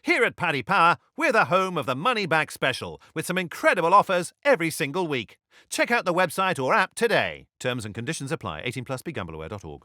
Here at Paddy Power, we're the home of the Money Back Special, with some incredible offers every single week. Check out the website or app today. Terms and conditions apply. 18 plus BeGambleAware.org.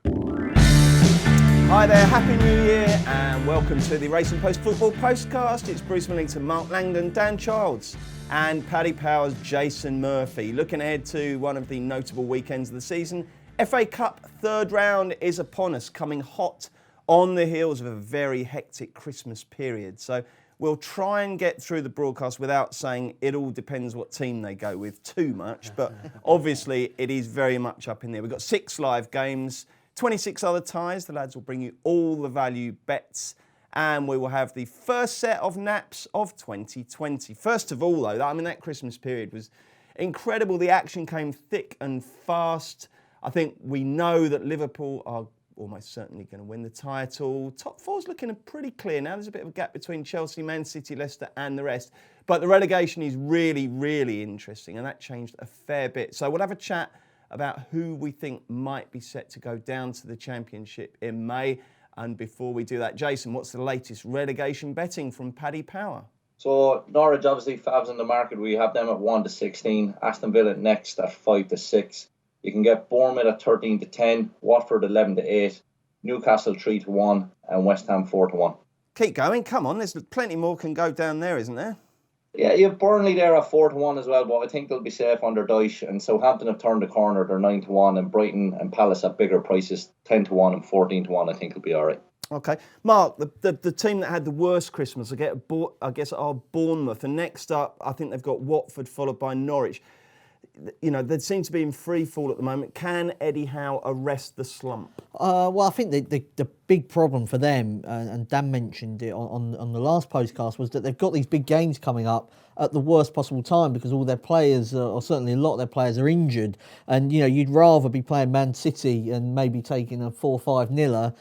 Hi there, Happy New Year and welcome to the Racing Post Football Postcast. It's Bruce Millington, Mark Langdon, Dan Childs and Paddy Power's Jason Murphy. Looking ahead to one of the notable weekends of the season. FA Cup third round is upon us, coming hot on the heels of a very hectic Christmas period. So we'll try and get through the broadcast without saying it all depends what team they go with too much. But obviously it is very much up in there. We've got 6 live games, 26 other ties. The lads will bring you all the value bets and we will have the first set of naps of 2020. First of all, though, that Christmas period was incredible. The action came thick and fast. I think we know that Liverpool are almost certainly going to win the title. Top 4's looking pretty clear now. There's a bit of a gap between Chelsea, Man City, Leicester and the rest. But the relegation is really, really interesting and that changed a fair bit. So we'll have a chat about who we think might be set to go down to the Championship in May. And before we do that, Jason, what's the latest relegation betting from Paddy Power? So Norwich, obviously, Fabs in the market. We have them at 1-16. Aston Villa next at 5-6. You can get Bournemouth at 13-10. Watford 11-8. Newcastle 3-1. And West Ham 4-1. Keep going. Come on. There's plenty more can go down there, isn't there? Yeah, you have Burnley there at 4-1 as well, but I think they'll be safe under Dyche. And Southampton have turned the corner, they're 9-1, and Brighton and Palace at bigger prices, 10-1 and 14-1. I think will be all right. Okay, Mark, the team that had the worst Christmas, I guess, are Bournemouth. And next up, I think they've got Watford followed by Norwich. You know, they seem to be in free fall at the moment. Can Eddie Howe arrest the slump? Well, I think the big problem for them, and Dan mentioned it on the last podcast, was that they've got these big games coming up at the worst possible time because all their players, or certainly a lot of their players, are injured. And, you know, you'd rather be playing Man City and maybe taking a 4-5-0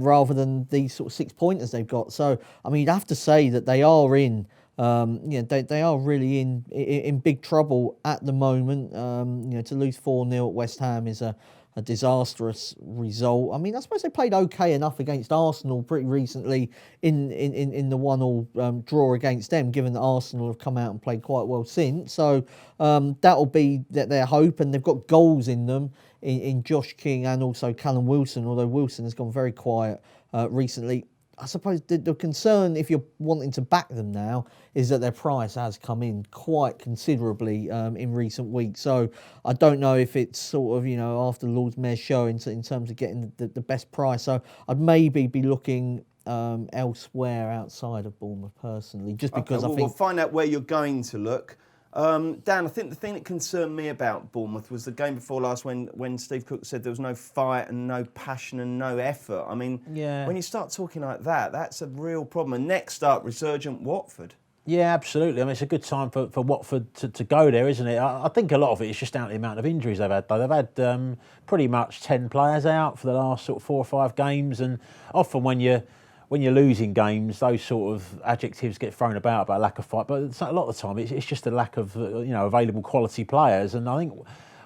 rather than these sort of 6-pointers they've got. So, I mean, you'd have to say that they are in... they are really in big trouble at the moment. To lose 4-0 at West Ham is a disastrous result. I mean, I suppose they played okay enough against Arsenal pretty recently in the 1-1 draw against them, given that Arsenal have come out and played quite well since. So that'll be their hope, and they've got goals in them in Josh King and also Callum Wilson, although Wilson has gone very quiet recently. I suppose the concern, if you're wanting to back them now, is that their price has come in quite considerably in recent weeks. So I don't know if it's sort of, after Lord's Mayor's show in terms of getting the best price. So I'd maybe be looking elsewhere outside of Bournemouth personally, just because I think... We'll find out where you're going to look. Dan, I think the thing that concerned me about Bournemouth was the game before last when Steve Cook said there was no fight and no passion and no effort. I mean, when you start talking like that, that's a real problem. And next up, Resurgent Watford. Yeah, absolutely. I mean, it's a good time for Watford to go there, isn't it? I think a lot of it is just down to the amount of injuries they've had. They've had pretty much 10 players out for the last sort of 4 or 5 games, and often when you're losing games, those sort of adjectives get thrown about lack of fight. But a lot of the time, it's just a lack of available quality players. And I think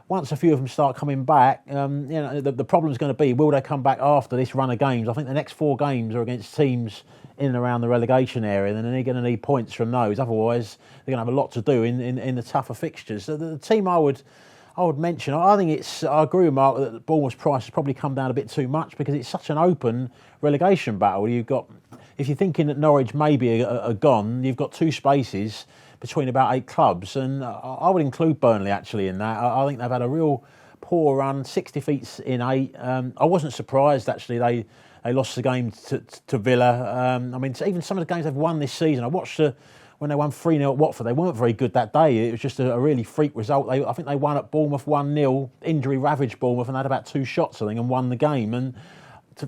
once a few of them start coming back, the problem's going to be, will they come back after this run of games? I think the next 4 games are against teams in and around the relegation area, and then they're going to need points from those. Otherwise, they're going to have a lot to do in the tougher fixtures. So the team I would mention, I agree with Mark that Bournemouth's price has probably come down a bit too much because it's such an open relegation battle. If you're thinking that Norwich maybe are gone, you've got 2 spaces between about 8 clubs, and I would include Burnley actually in that. I think they've had a real poor run, 6 defeats in 8. I wasn't surprised actually they lost the game to Villa. I mean, even some of the games they've won this season, I watched when they won 3-0 at Watford, they weren't very good that day. It was just a really freak result. I think they won at Bournemouth 1-0, injury-ravaged Bournemouth, and had about 2 shots, I think, and won the game. And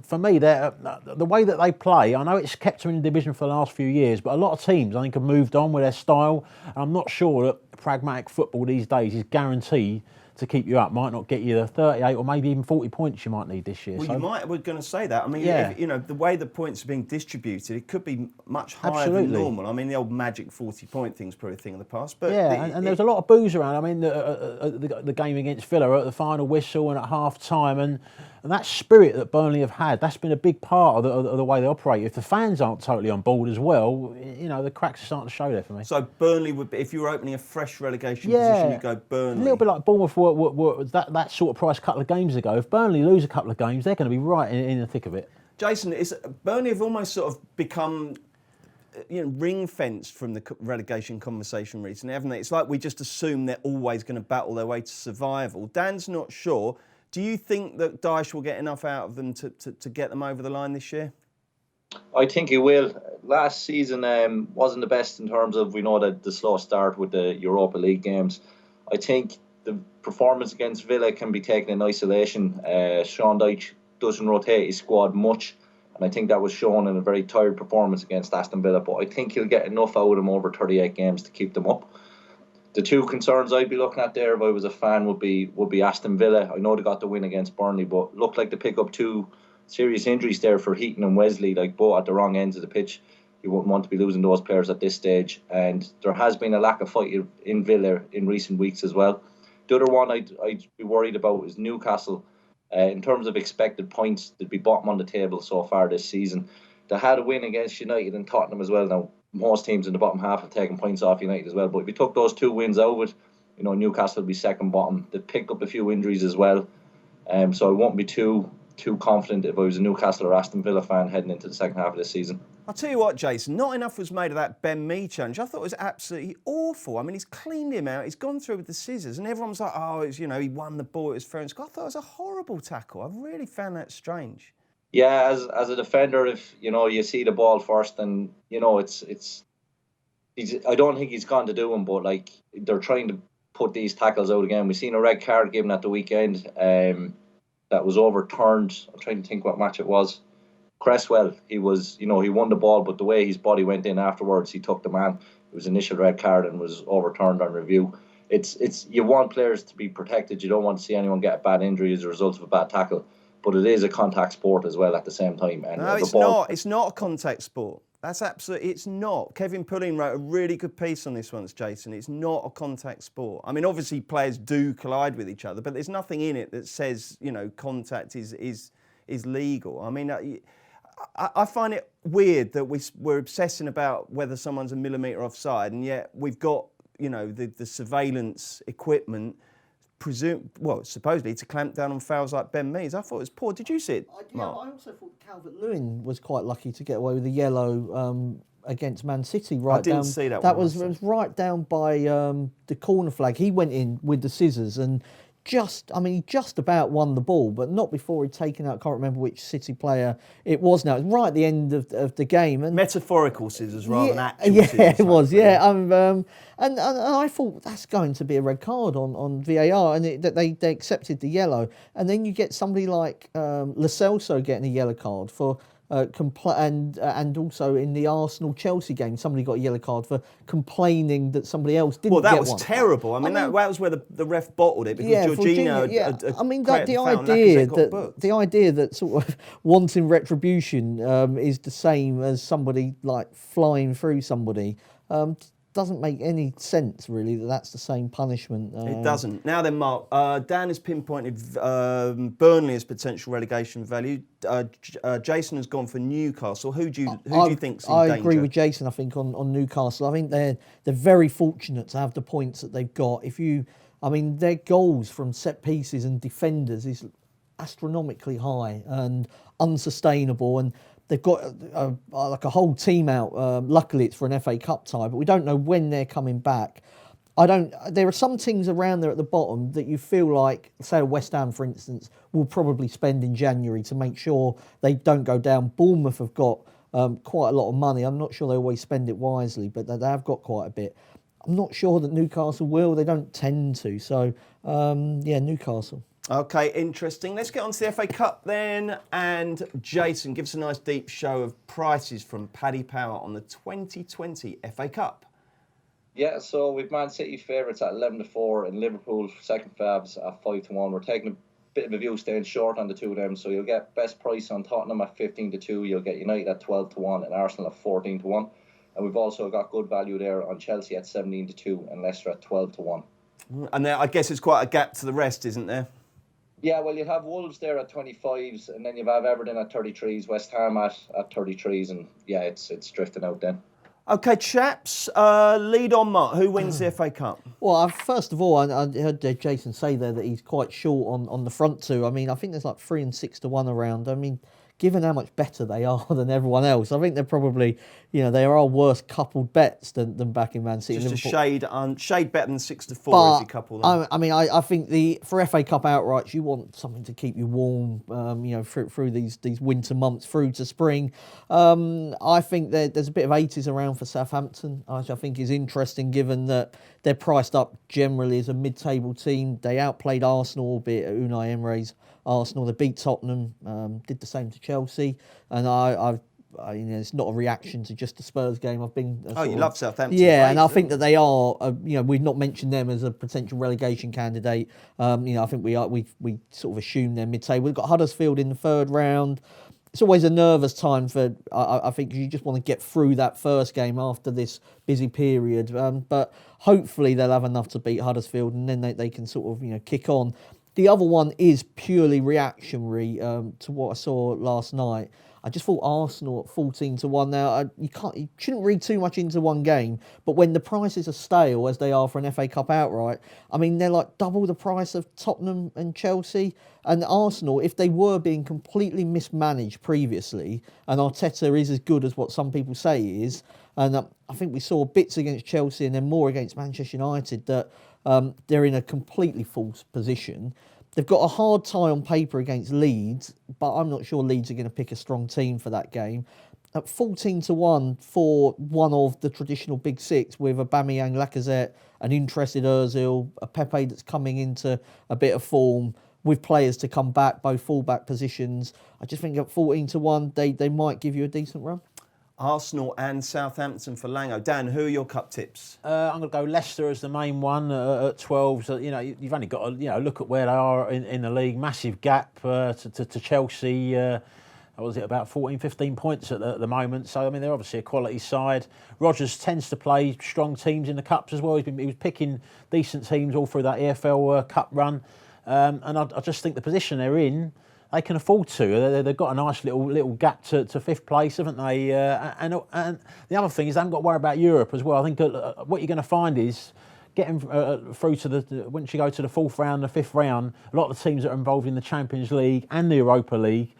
for me, the way that they play, I know it's kept them in the division for the last few years, but a lot of teams, I think, have moved on with their style. And I'm not sure that pragmatic football these days is guaranteed to keep you up might not get you the 38 or maybe even 40 points you might need this year. Well, so, we're going to say that. I mean, Yeah. if, the way the points are being distributed, it could be much higher Absolutely. than normal. I mean, the old magic 40-point thing's probably a thing of the past. But and there's a lot of booze around. I mean, the game against Villa at the final whistle and at half time, and that spirit that Burnley have had, that's been a big part of the way they operate. If the fans aren't totally on board as well, the cracks are starting to show there for me. So Burnley would be, if you were opening a fresh relegation position, you go Burnley. A little bit like Bournemouth were that sort of price a couple of games ago. If Burnley lose a couple of games, they're going to be right in the thick of it. Jason, Burnley have almost sort of become ring-fenced from the relegation conversation recently, haven't they? It's like we just assume they're always going to battle their way to survival. Dan's not sure. Do you think that Dyche will get enough out of them to get them over the line this year? I think he will. Last season wasn't the best in terms of, we know that the slow start with the Europa League games. I think the performance against Villa can be taken in isolation. Sean Dyche doesn't rotate his squad much, and I think that was shown in a very tired performance against Aston Villa, but I think he'll get enough out of them over 38 games to keep them up. The two concerns I'd be looking at there if I was a fan would be Aston Villa. I know they got the win against Burnley, but looked like they pick up two serious injuries there for Heaton and Wesley, like both at the wrong ends of the pitch. You wouldn't want to be losing those players at this stage, and there has been a lack of fight in Villa in recent weeks as well. The other one I'd be worried about is Newcastle. In terms of expected points, they'd be bottom on the table so far this season. They had a win against United and Tottenham as well. Now, most teams in the bottom half have taken points off United as well, but if you took those two wins out of it, Newcastle would be second bottom. They'd picked up a few injuries as well, so I won't be too confident if I was a Newcastle or Aston Villa fan heading into the second half of this season. I'll tell you what, Jason, not enough was made of that Ben Mee challenge. I thought it was absolutely awful. I mean, he's cleaned him out, he's gone through with the scissors, and everyone's like, he won the ball, it was fair and square. I thought it was a horrible tackle. I really found that strange. Yeah, as a defender, if you see the ball first, and it's I don't think he's gone to do him, but like they're trying to put these tackles out again. We've seen a red card given at the weekend that was overturned. I'm trying to think what match it was. Cresswell, he won the ball, but the way his body went in afterwards, he took the man. It was initial red card and was overturned on review. It's you want players to be protected. You don't want to see anyone get a bad injury as a result of a bad tackle. But it is a contact sport as well at the same time. And no, it's not. It's not a contact sport. That's absolutely, it's not. Kevin Pulling wrote a really good piece on this once, Jason. It's not a contact sport. I mean, obviously players do collide with each other, but there's nothing in it that says, contact is legal. I mean, I find it weird that we're obsessing about whether someone's a millimetre offside, and yet we've got, the surveillance equipment supposedly to clamp down on fouls like Ben Mee's. I thought it was poor. Did you see it, Mark? I also thought Calvert-Lewin was quite lucky to get away with the yellow against Man City. I didn't see that. That was right down by the corner flag. He went in with the scissors and he just about won the ball, but not before he'd taken out, I can't remember which City player it was now. It was right at the end of the game. And metaphorical scissors rather than actual scissors. Yeah, it was, yeah. And I thought that's going to be a red card on VAR, and they accepted the yellow. And then you get somebody like Lo Celso getting a yellow card for and also in the Arsenal-Chelsea game, somebody got a yellow card for complaining that somebody else didn't get one. Well, that was terrible. I mean, that was where the ref bottled it, because Jorginho the idea that sort of wanting retribution is the same as somebody like flying through somebody doesn't make any sense, really, that's the same punishment. It doesn't. Now then, Mark, Dan has pinpointed Burnley as potential relegation value. Jason has gone for Newcastle. Who do you think's in danger? I agree with Jason, I think, on Newcastle. I think they're very fortunate to have the points that they've got. Their goals from set pieces and defenders is astronomically high and unsustainable, and they've got a whole team out. Luckily, it's for an FA Cup tie, but we don't know when they're coming back. There are some teams around there at the bottom that you feel like, say West Ham, for instance, will probably spend in January to make sure they don't go down. Bournemouth have got quite a lot of money. I'm not sure they always spend it wisely, but they have got quite a bit. I'm not sure that Newcastle will. They don't tend to. So, Newcastle. Okay, interesting. Let's get on to the FA Cup then. And Jason, give us a nice deep show of prices from Paddy Power on the 2020 FA Cup. Yeah, so we've Man City favourites at 11-4 and Liverpool second favs at 5-1. We're taking a bit of a view staying short on the two of them, so you'll get best price on Tottenham at 15-2, you'll get United at 12-1 and Arsenal at 14-1. And we've also got good value there on Chelsea at 17-2 and Leicester at 12-1. And there, I guess it's quite a gap to the rest, isn't there? Yeah, well, you have Wolves there at 25s, and then you have Everton at 33s, West Ham at 33s, and yeah, it's drifting out then. OK, chaps, lead on, Mark. Who wins the FA Cup? Well, first of all, I heard Jason say there that he's quite short on the front two. I mean, I think there's like 3 and 6 to 1 around. I mean, given how much better they are than everyone else, I think they're probably, they are worse coupled bets than back in Man City. Just Liverpool. a shade better than 6-4 but, if you couple them. I mean, I think for FA Cup outrights, you want something to keep you warm, through these winter months, through to spring. I think there's a bit of 80s around for Southampton, which I think is interesting, given that they're priced up generally as a mid-table team. They outplayed Arsenal, albeit at Unai Emery's Arsenal. They beat Tottenham, did the same to Chelsea, and it's not a reaction to just the Spurs game. I've been. You love Southampton. Yeah, and I think that they are. We've not mentioned them as a potential relegation candidate. I think we sort of assume they're mid-table. We've got Huddersfield in the third round. It's always a nervous time for. I think you just want to get through that first game after this busy period. But hopefully they'll have enough to beat Huddersfield, and then they can sort of kick on. The other one is purely reactionary to what I saw last night. I just thought Arsenal at 14-1. Now you shouldn't read too much into one game, but when the prices are stale as they are for an FA Cup outright, I mean they're like double the price of Tottenham and Chelsea. And Arsenal, if they were being completely mismanaged previously, and Arteta is as good as what some people say he is, and I think we saw bits against Chelsea and then more against Manchester United that they're in a completely false position. They've got a hard tie on paper against Leeds, but I'm not sure Leeds are going to pick a strong team for that game. At 14-1 for one of the traditional big six with Aubameyang, Lacazette, an interested Ozil, a Pepe that's coming into a bit of form with players to come back, both full-back positions. I just think at 14-1, they might give you a decent run. Arsenal and Southampton for Lango. Dan, who are your cup tips? I'm going to go Leicester as the main one at 12. So, you've only got to look at where they are in the league. Massive gap to Chelsea. Was it about 14, 15 points at the moment? So, I mean, they're obviously a quality side. Rodgers tends to play strong teams in the cups as well. He was picking decent teams all through that EFL Cup run. And I just think the position they're in, they can afford to. They've got a nice little gap to fifth place, haven't they? And the other thing is they haven't got to worry about Europe as well. I think what you're going to find is getting through to once you go to the fourth round, the fifth round, a lot of the teams that are involved in the Champions League and the Europa League,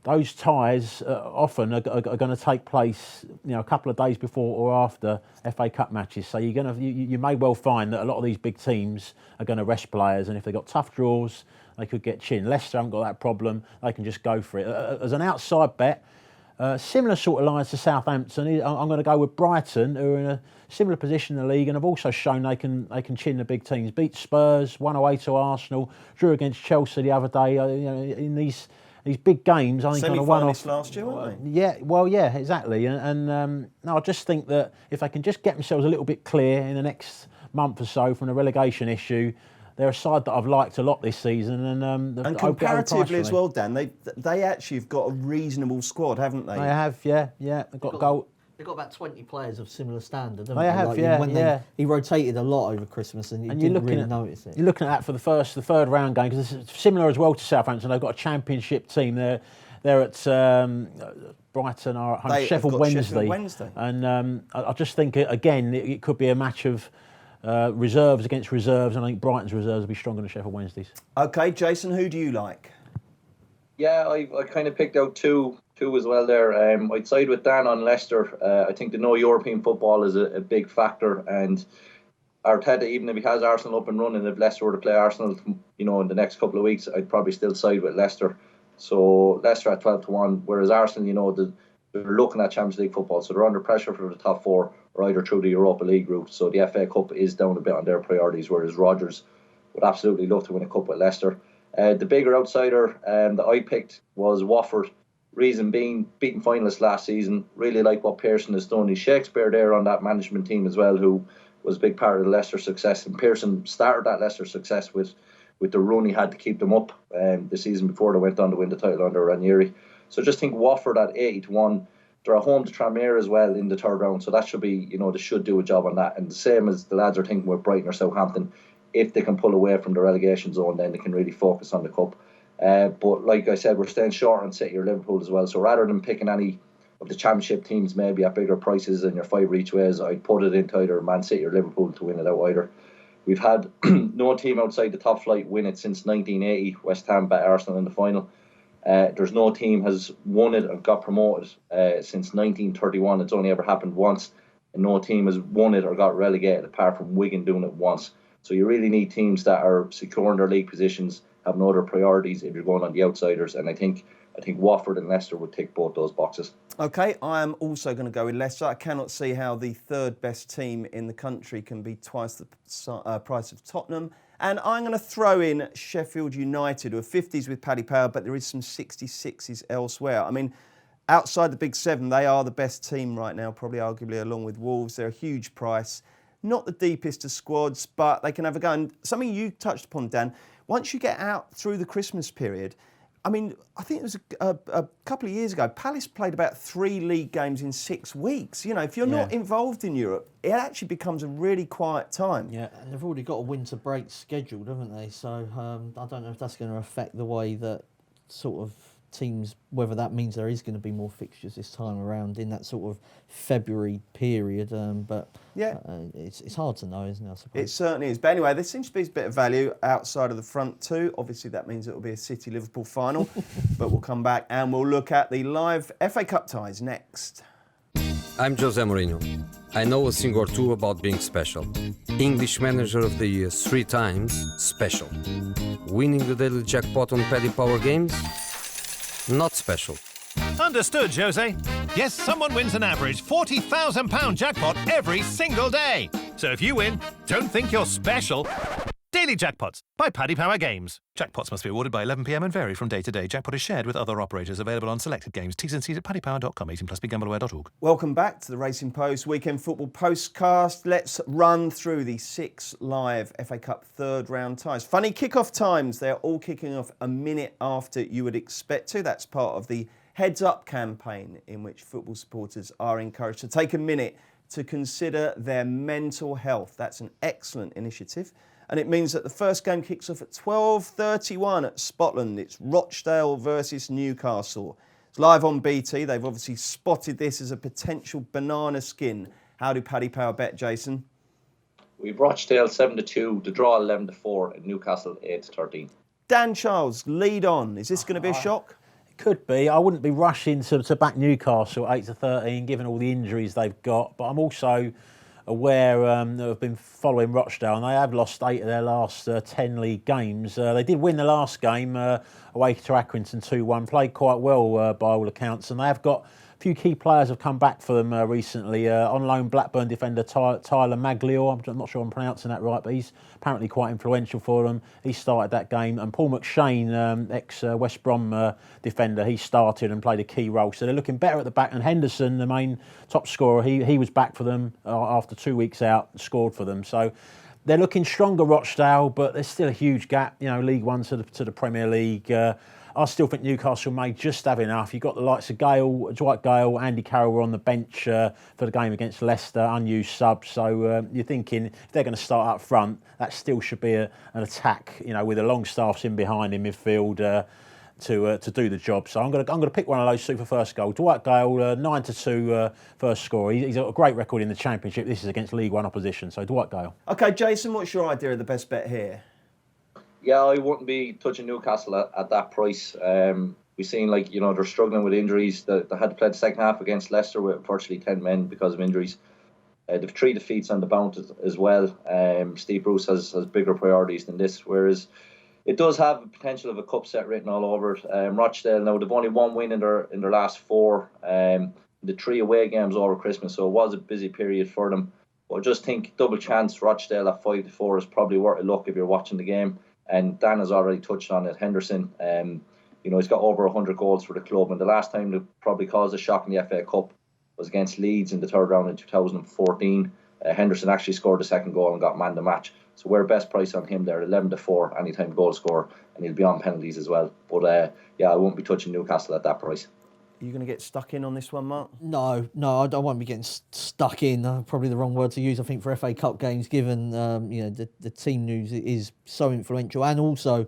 those ties often are going to take place, a couple of days before or after FA Cup matches. So you may well find that a lot of these big teams are going to rest players, and if they've got tough draws, they could get chinned. Leicester haven't got that problem; they can just go for it. As an outside bet, similar sort of lines to Southampton, I'm going to go with Brighton, who are in a similar position in the league and have also shown they can chin the big teams. Beat Spurs, won away to Arsenal, drew against Chelsea the other day. In these big games, I think kind of one off last year, weren't they? Yeah, exactly. And I just think that if they can just get themselves a little bit clear in the next month or so from the relegation issue, they're a side that I've liked a lot this season. And comparatively as well, Dan, they actually have got a reasonable squad, haven't they? They have, yeah. They've got goal. They've got about 20 players of similar standard, haven't they? They have, he rotated a lot over Christmas and you didn't really notice it. You're looking at that for the third round game, because it's similar as well to Southampton. They've got a championship team. They're at Brighton are at home, Sheffield Wednesday. And I just think, again, it could be a match of reserves against reserves, and I think Brighton's reserves will be stronger than Sheffield Wednesday's. OK, Jason, who do you like? Yeah, I kind of picked out two as well there. I'd side with Dan on Leicester. I think the no European football is a big factor, and Arteta, even if he has Arsenal up and running, if Leicester were to play Arsenal, in the next couple of weeks, I'd probably still side with Leicester. So Leicester at 12-1, whereas Arsenal, they're looking at Champions League football, so they're under pressure for the top four, or either through the Europa League route. So the FA Cup is down a bit on their priorities, whereas Rodgers would absolutely love to win a cup with Leicester. The bigger outsider that I picked was Watford. Reason being, beating finalists last season. Really like what Pearson has done. He's Shakespeare there on that management team as well, who was a big part of the Leicester success, and Pearson started that Leicester success with the run he had to keep them up the season before they went on to win the title under Ranieri. So just think Watford at 80-1. They're at home to Tranmere as well in the third round, so that should be, they should do a job on that. And the same as the lads are thinking with Brighton or Southampton, if they can pull away from the relegation zone, then they can really focus on the cup. But like I said, we're staying short on City or Liverpool as well. So rather than picking any of the championship teams maybe at bigger prices and your 5 each ways, I'd put it into either Man City or Liverpool to win it out either. We've had no team outside the top flight win it since 1980. West Ham bet Arsenal in the final. There's no team has won it or got promoted since 1931. It's only ever happened once. And no team has won it or got relegated apart from Wigan doing it once. So you really need teams that are securing their league positions, have no other priorities if you're going on the outsiders. And I think Watford and Leicester would tick both those boxes. OK, I am also going to go with Leicester. I cannot see how the third best team in the country can be twice the price of Tottenham. And I'm going to throw in Sheffield United, who are 50s with Paddy Power, but there is some 66s elsewhere. I mean, outside the big seven, they are the best team right now, probably arguably along with Wolves. They're a huge price. Not the deepest of squads, but they can have a go. And something you touched upon, Dan, once you get out through the Christmas period, I mean, I think it was a couple of years ago, Palace played about 3 league games in 6 weeks. If you're not involved in Europe, it actually becomes a really quiet time. Yeah, and they've already got a winter break scheduled, haven't they? So I don't know if that's going to affect the way that sort of teams, whether that means there is going to be more fixtures this time around in that sort of February period. But yeah, it's hard to know, isn't it, I suppose? It certainly is. But anyway, there seems to be a bit of value outside of the front too. Obviously, that means it will be a City-Liverpool final. But we'll come back and we'll look at the live FA Cup ties next. I'm Jose Mourinho. I know a thing or two about being special. English Manager of the Year 3 times, special. Winning the daily jackpot on Paddy Power games? Not special. Understood, Jose. Yes, someone wins an average £40,000 jackpot every single day. So if you win, don't think you're special. Daily Jackpots by Paddy Power Games. Jackpots must be awarded by 11 p.m. and vary from day to day. Jackpot is shared with other operators. Available on selected games. T's and C's at paddypower.com. 18 plus begambleaware.org. Welcome back to the Racing Post Weekend Football Postcast. Let's run through the 6 live FA Cup third round ties. Funny kick-off times. They're all kicking off a minute after you would expect to. That's part of the Heads Up campaign in which football supporters are encouraged to take a minute to consider their mental health. That's an excellent initiative. And it means that the first game kicks off at 12:31 at Scotland. It's Rochdale versus Newcastle. It's live on BT. They've obviously spotted this as a potential banana skin. How do Paddy Power bet, Jason? We've Rochdale 7-2, the draw 11-4, and Newcastle 8-13. Dan Charles, lead on. Is this going to be a shock? It could be. I wouldn't be rushing to back Newcastle 8-13, given all the injuries they've got. But I'm also aware that I've been following Rochdale, and they have lost 8 of their last 10 league games. They did win the last game away to Accrington 2-1, played quite well by all accounts, and they have got a few key players have come back for them recently. On loan, Blackburn defender Tyler Maglio, I'm not sure I'm pronouncing that right, but he's apparently quite influential for them. He started that game, and Paul McShane, ex-West Brom defender, he started and played a key role. So they're looking better at the back, and Henderson, the main top scorer, he was back for them after 2 weeks out and scored for them. So they're looking stronger, Rochdale, but there's still a huge gap, League One to the Premier League. I still think Newcastle may just have enough. You've got the likes of Dwight Gale, Andy Carroll were on the bench for the game against Leicester, unused subs. So you're thinking if they're going to start up front, that still should be an attack, with the long staffs in behind in midfield to do the job. So I'm going to pick one of those two for first goal. Dwight Gale, 9-2 first score. He's got a great record in the Championship. This is against League One opposition. So Dwight Gale. OK, Jason, what's your idea of the best bet here? Yeah, I wouldn't be touching Newcastle at that price. We've seen, they're struggling with injuries. They had to play the second half against Leicester with virtually 10 men because of injuries. They've 3 defeats on the bounce as well. Steve Bruce has bigger priorities than this, whereas it does have the potential of a cup set written all over it. Rochdale, now they've only 1 win in their last 4. The 3 away games over Christmas, so it was a busy period for them. But I just think double chance Rochdale at 5-4 is probably worth a look if you're watching the game. And Dan has already touched on it. Henderson, he's got over 100 goals for the club. And the last time they probably caused a shock in the FA Cup was against Leeds in the third round in 2014. Henderson actually scored the second goal and got man the match. So we're best price on him there, 11-4, anytime goal scorer, and he'll be on penalties as well. But I won't be touching Newcastle at that price. Are you going to get stuck in on this one, Mark? No, I won't be getting stuck in. Probably the wrong word to use, I think, for FA Cup games, given the team news is so influential, and also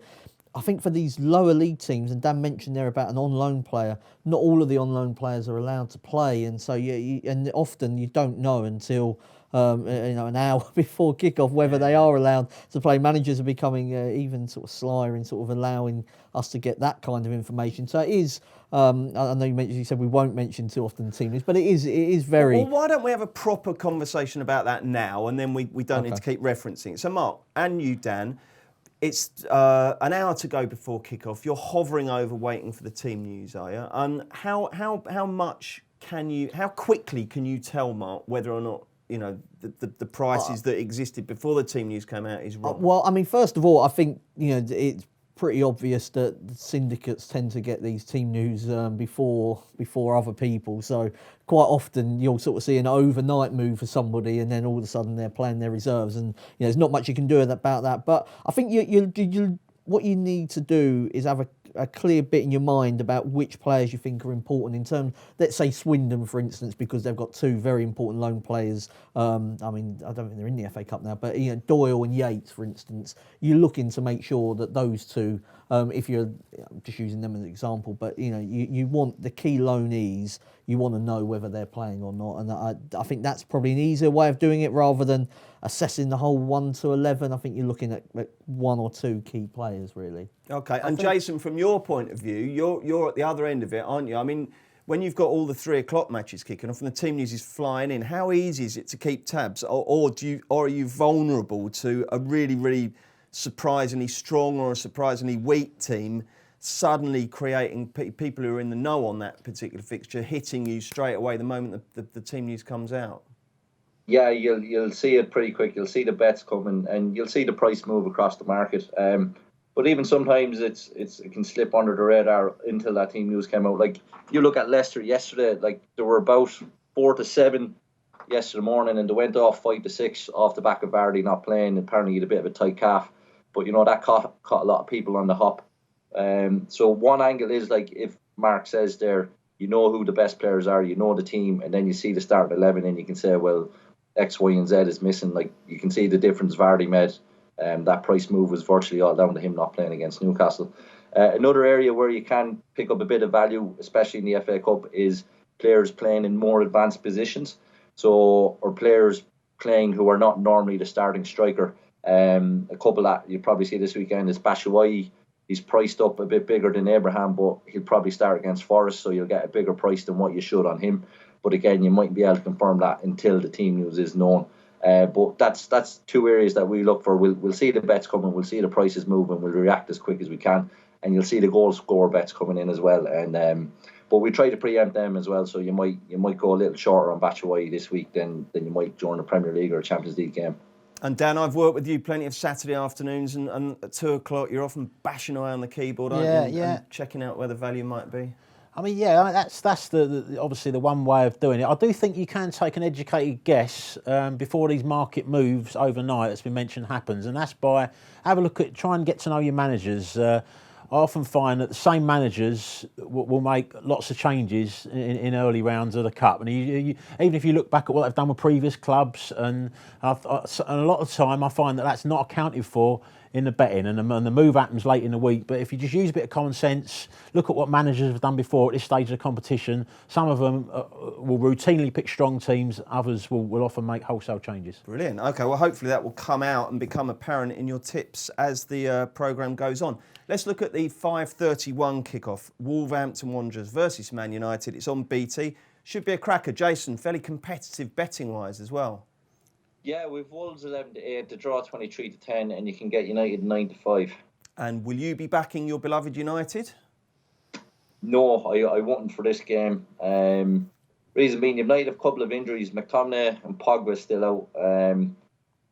I think for these lower league teams, and Dan mentioned there about an on-loan player, not all of the on-loan players are allowed to play, and so and often you don't know until an hour before kickoff whether they are allowed to play. Managers are becoming even sort of slyer in sort of allowing us to get that kind of information. So it is. I know you said we won't mention too often team news, but it is very. Well, why don't we have a proper conversation about that now, and then we don't need to keep referencing it. So Mark and you, Dan. It's an hour to go before kickoff. You're hovering over, waiting for the team news, are you? How quickly can you tell, Mark, whether or not the prices that existed before the team news came out is wrong? Well, I mean, first of all, I think it's pretty obvious that the syndicates tend to get these team news before other people. So quite often you'll sort of see an overnight move for somebody, and then all of a sudden they're playing their reserves, and there's not much you can do about that. But I think what you need to do is have a clear bit in your mind about which players you think are important in terms, let's say Swindon, for instance, because they've got two very important loan players. I mean, I don't think they're in the FA Cup now, but Doyle and Yates, for instance, you're looking to make sure that those two, if you're just using them as an example, but you want the key loanees, you want to know whether they're playing or not, and I think that's probably an easier way of doing it rather than assessing the whole 1 to 11. I think you're looking at one or two key players, really. Okay, and Jason, from your point of view, you're at the other end of it, aren't you? I mean, when you've got all the 3 o'clock matches kicking off and the team news is flying in, how easy is it to keep tabs, or are you vulnerable to a really, really surprisingly strong or a surprisingly weak team suddenly creating people who are in the know on that particular fixture hitting you straight away the moment the team news comes out? Yeah, you'll see it pretty quick. You'll see the bets coming, and you'll see the price move across the market. But even sometimes it can slip under the radar until that team news came out. Like you look at Leicester yesterday, like there were about 4 to 7 yesterday morning, and they went off 5 to 6 off the back of Vardy not playing. Apparently he had a bit of a tight calf, but that caught a lot of people on the hop. So one angle is like if Mark says there, who the best players are, the team, and then you see the starting 11, and you can say, well, X, Y, and Z is missing. Like you can see the difference Vardy made. That price move was virtually all down to him not playing against Newcastle. Another area where you can pick up a bit of value, especially in the FA Cup, is players playing in more advanced positions. Or players playing who are not normally the starting striker. A couple that you'll probably see this weekend is Batshuayi. He's priced up a bit bigger than Abraham, but he'll probably start against Forest, so you'll get a bigger price than what you should on him. But again, you might be able to confirm that until the team news is known. But that's two areas that we look for. We'll see the bets coming, we'll see the prices moving, we'll react as quick as we can, and you'll see the goal score bets coming in as well. And but we try to preempt them as well. So you might go a little shorter on Batshuayi this week than you might during the Premier League or a Champions League game. And Dan, I've worked with you plenty of Saturday afternoons, and at 2 o'clock you're often bashing away on the keyboard, aren't you? And checking out where the value might be. I mean, that's the obviously the one way of doing it. I do think you can take an educated guess before these market moves overnight, that's been mentioned, happens, and that's by have a look at, try and get to know your managers. I often find that the same managers will make lots of changes in early rounds of the Cup. And even if you look back at what they've done with previous clubs, and a lot of the time I find that that's not accounted for in the betting, and the move happens late in the week. But if you just use a bit of common sense, look at what managers have done before at this stage of the competition, some of them will routinely pick strong teams, others will often make wholesale changes. Brilliant. OK, well, hopefully that will come out and become apparent in your tips as the programme goes on. Let's look at the 5:31 kickoff. Wolverhampton Wanderers versus Man United. It's on BT. Should be a cracker. Jason, fairly competitive betting-wise as well. Yeah, we've Wolves 11-8, the draw 23-10, and you can get United 9-5. And will you be backing your beloved United? No, I wouldn't for this game. Reason being, United have a couple of injuries. McTominay and Pogba still out.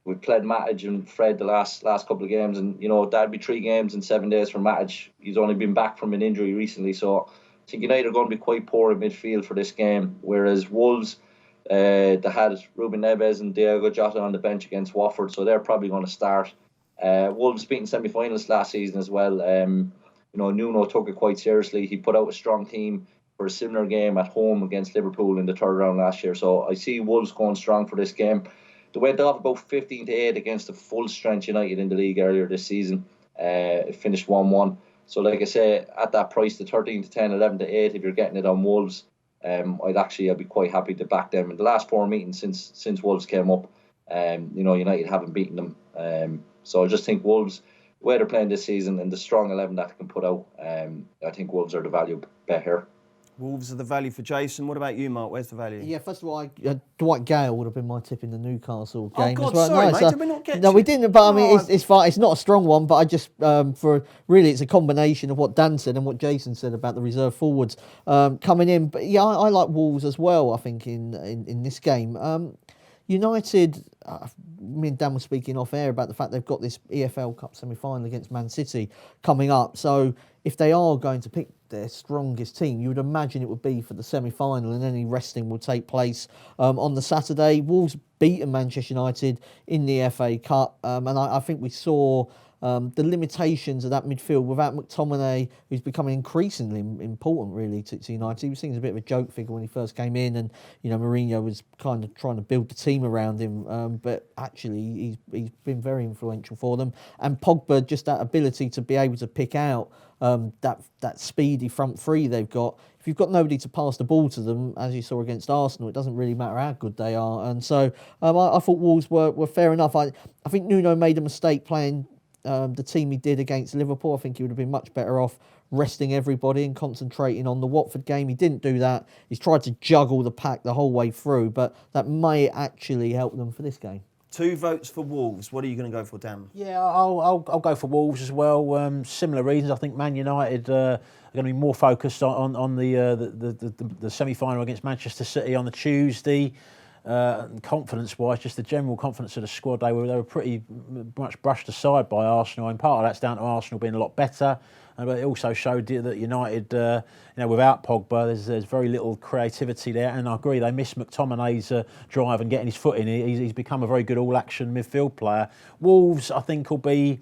We've played Matic and Fred the last couple of games, and that'd be 3 games in 7 days for Matic. He's only been back from an injury recently, so I think United are going to be quite poor in midfield for this game. Whereas Wolves, They had Ruben Neves and Diogo Jota on the bench against Watford, so they're probably going to start. Wolves beating semi-finalists last season as well. Nuno took it quite seriously. He put out a strong team for a similar game at home against Liverpool in the third round last year. So I see Wolves going strong for this game. They went off about 15-8 against the full-strength United in the league earlier this season. It finished 1-1. So like I say, at that price, the 13-10, 11-8, if you're getting it on Wolves, I'd be quite happy to back them. In the last 4 meetings since Wolves came up, United haven't beaten them. So I just think Wolves, the way they're playing this season and the strong 11 that they can put out, I think Wolves are the value bet here. Wolves are the value for Jason. What about you, Mark? Where's the value? Yeah, first of all, Dwight Gale would have been my tip in the Newcastle game. Oh, God, as well. sorry, no, mate. Did we not get No, to... we didn't, but I mean, it's fine. It's not a strong one, but I just, it's a combination of what Dan said and what Jason said about the reserve forwards coming in. But yeah, I like Wolves as well, I think, in this game. United, me and Dan were speaking off air about the fact they've got this EFL Cup semi-final against Man City coming up. So if they are going to pick their strongest team, you would imagine it would be for the semi-final, and any resting will take place on the Saturday. Wolves beaten Manchester United in the FA Cup, and I think we saw the limitations of that midfield without McTominay, who's becoming increasingly important really to United. He was seen as a bit of a joke figure when he first came in, and Mourinho was kind of trying to build the team around him, but actually he's been very influential for them. And Pogba, just that ability to be able to pick out that speedy front three they've got. If you've got nobody to pass the ball to them, as you saw against Arsenal, it doesn't really matter how good they are. And so I thought Wolves were fair enough. I think Nuno made a mistake playing the team he did against Liverpool. I think he would have been much better off resting everybody and concentrating on the Watford game. He didn't do that. He's tried to juggle the pack the whole way through, but that may actually help them for this game. 2 votes for Wolves. What are you going to go for, Dan? Yeah, I'll go for Wolves as well. Similar reasons. I think Man United are going to be more focused on the semi-final against Manchester City on the Tuesday. Confidence-wise, just the general confidence of the squad, they were pretty much brushed aside by Arsenal, and part of that's down to Arsenal being a lot better. But it also showed that United, without Pogba, there's very little creativity there. And I agree, they miss McTominay's drive and getting his foot in. He's become a very good all-action midfield player. Wolves, I think, will be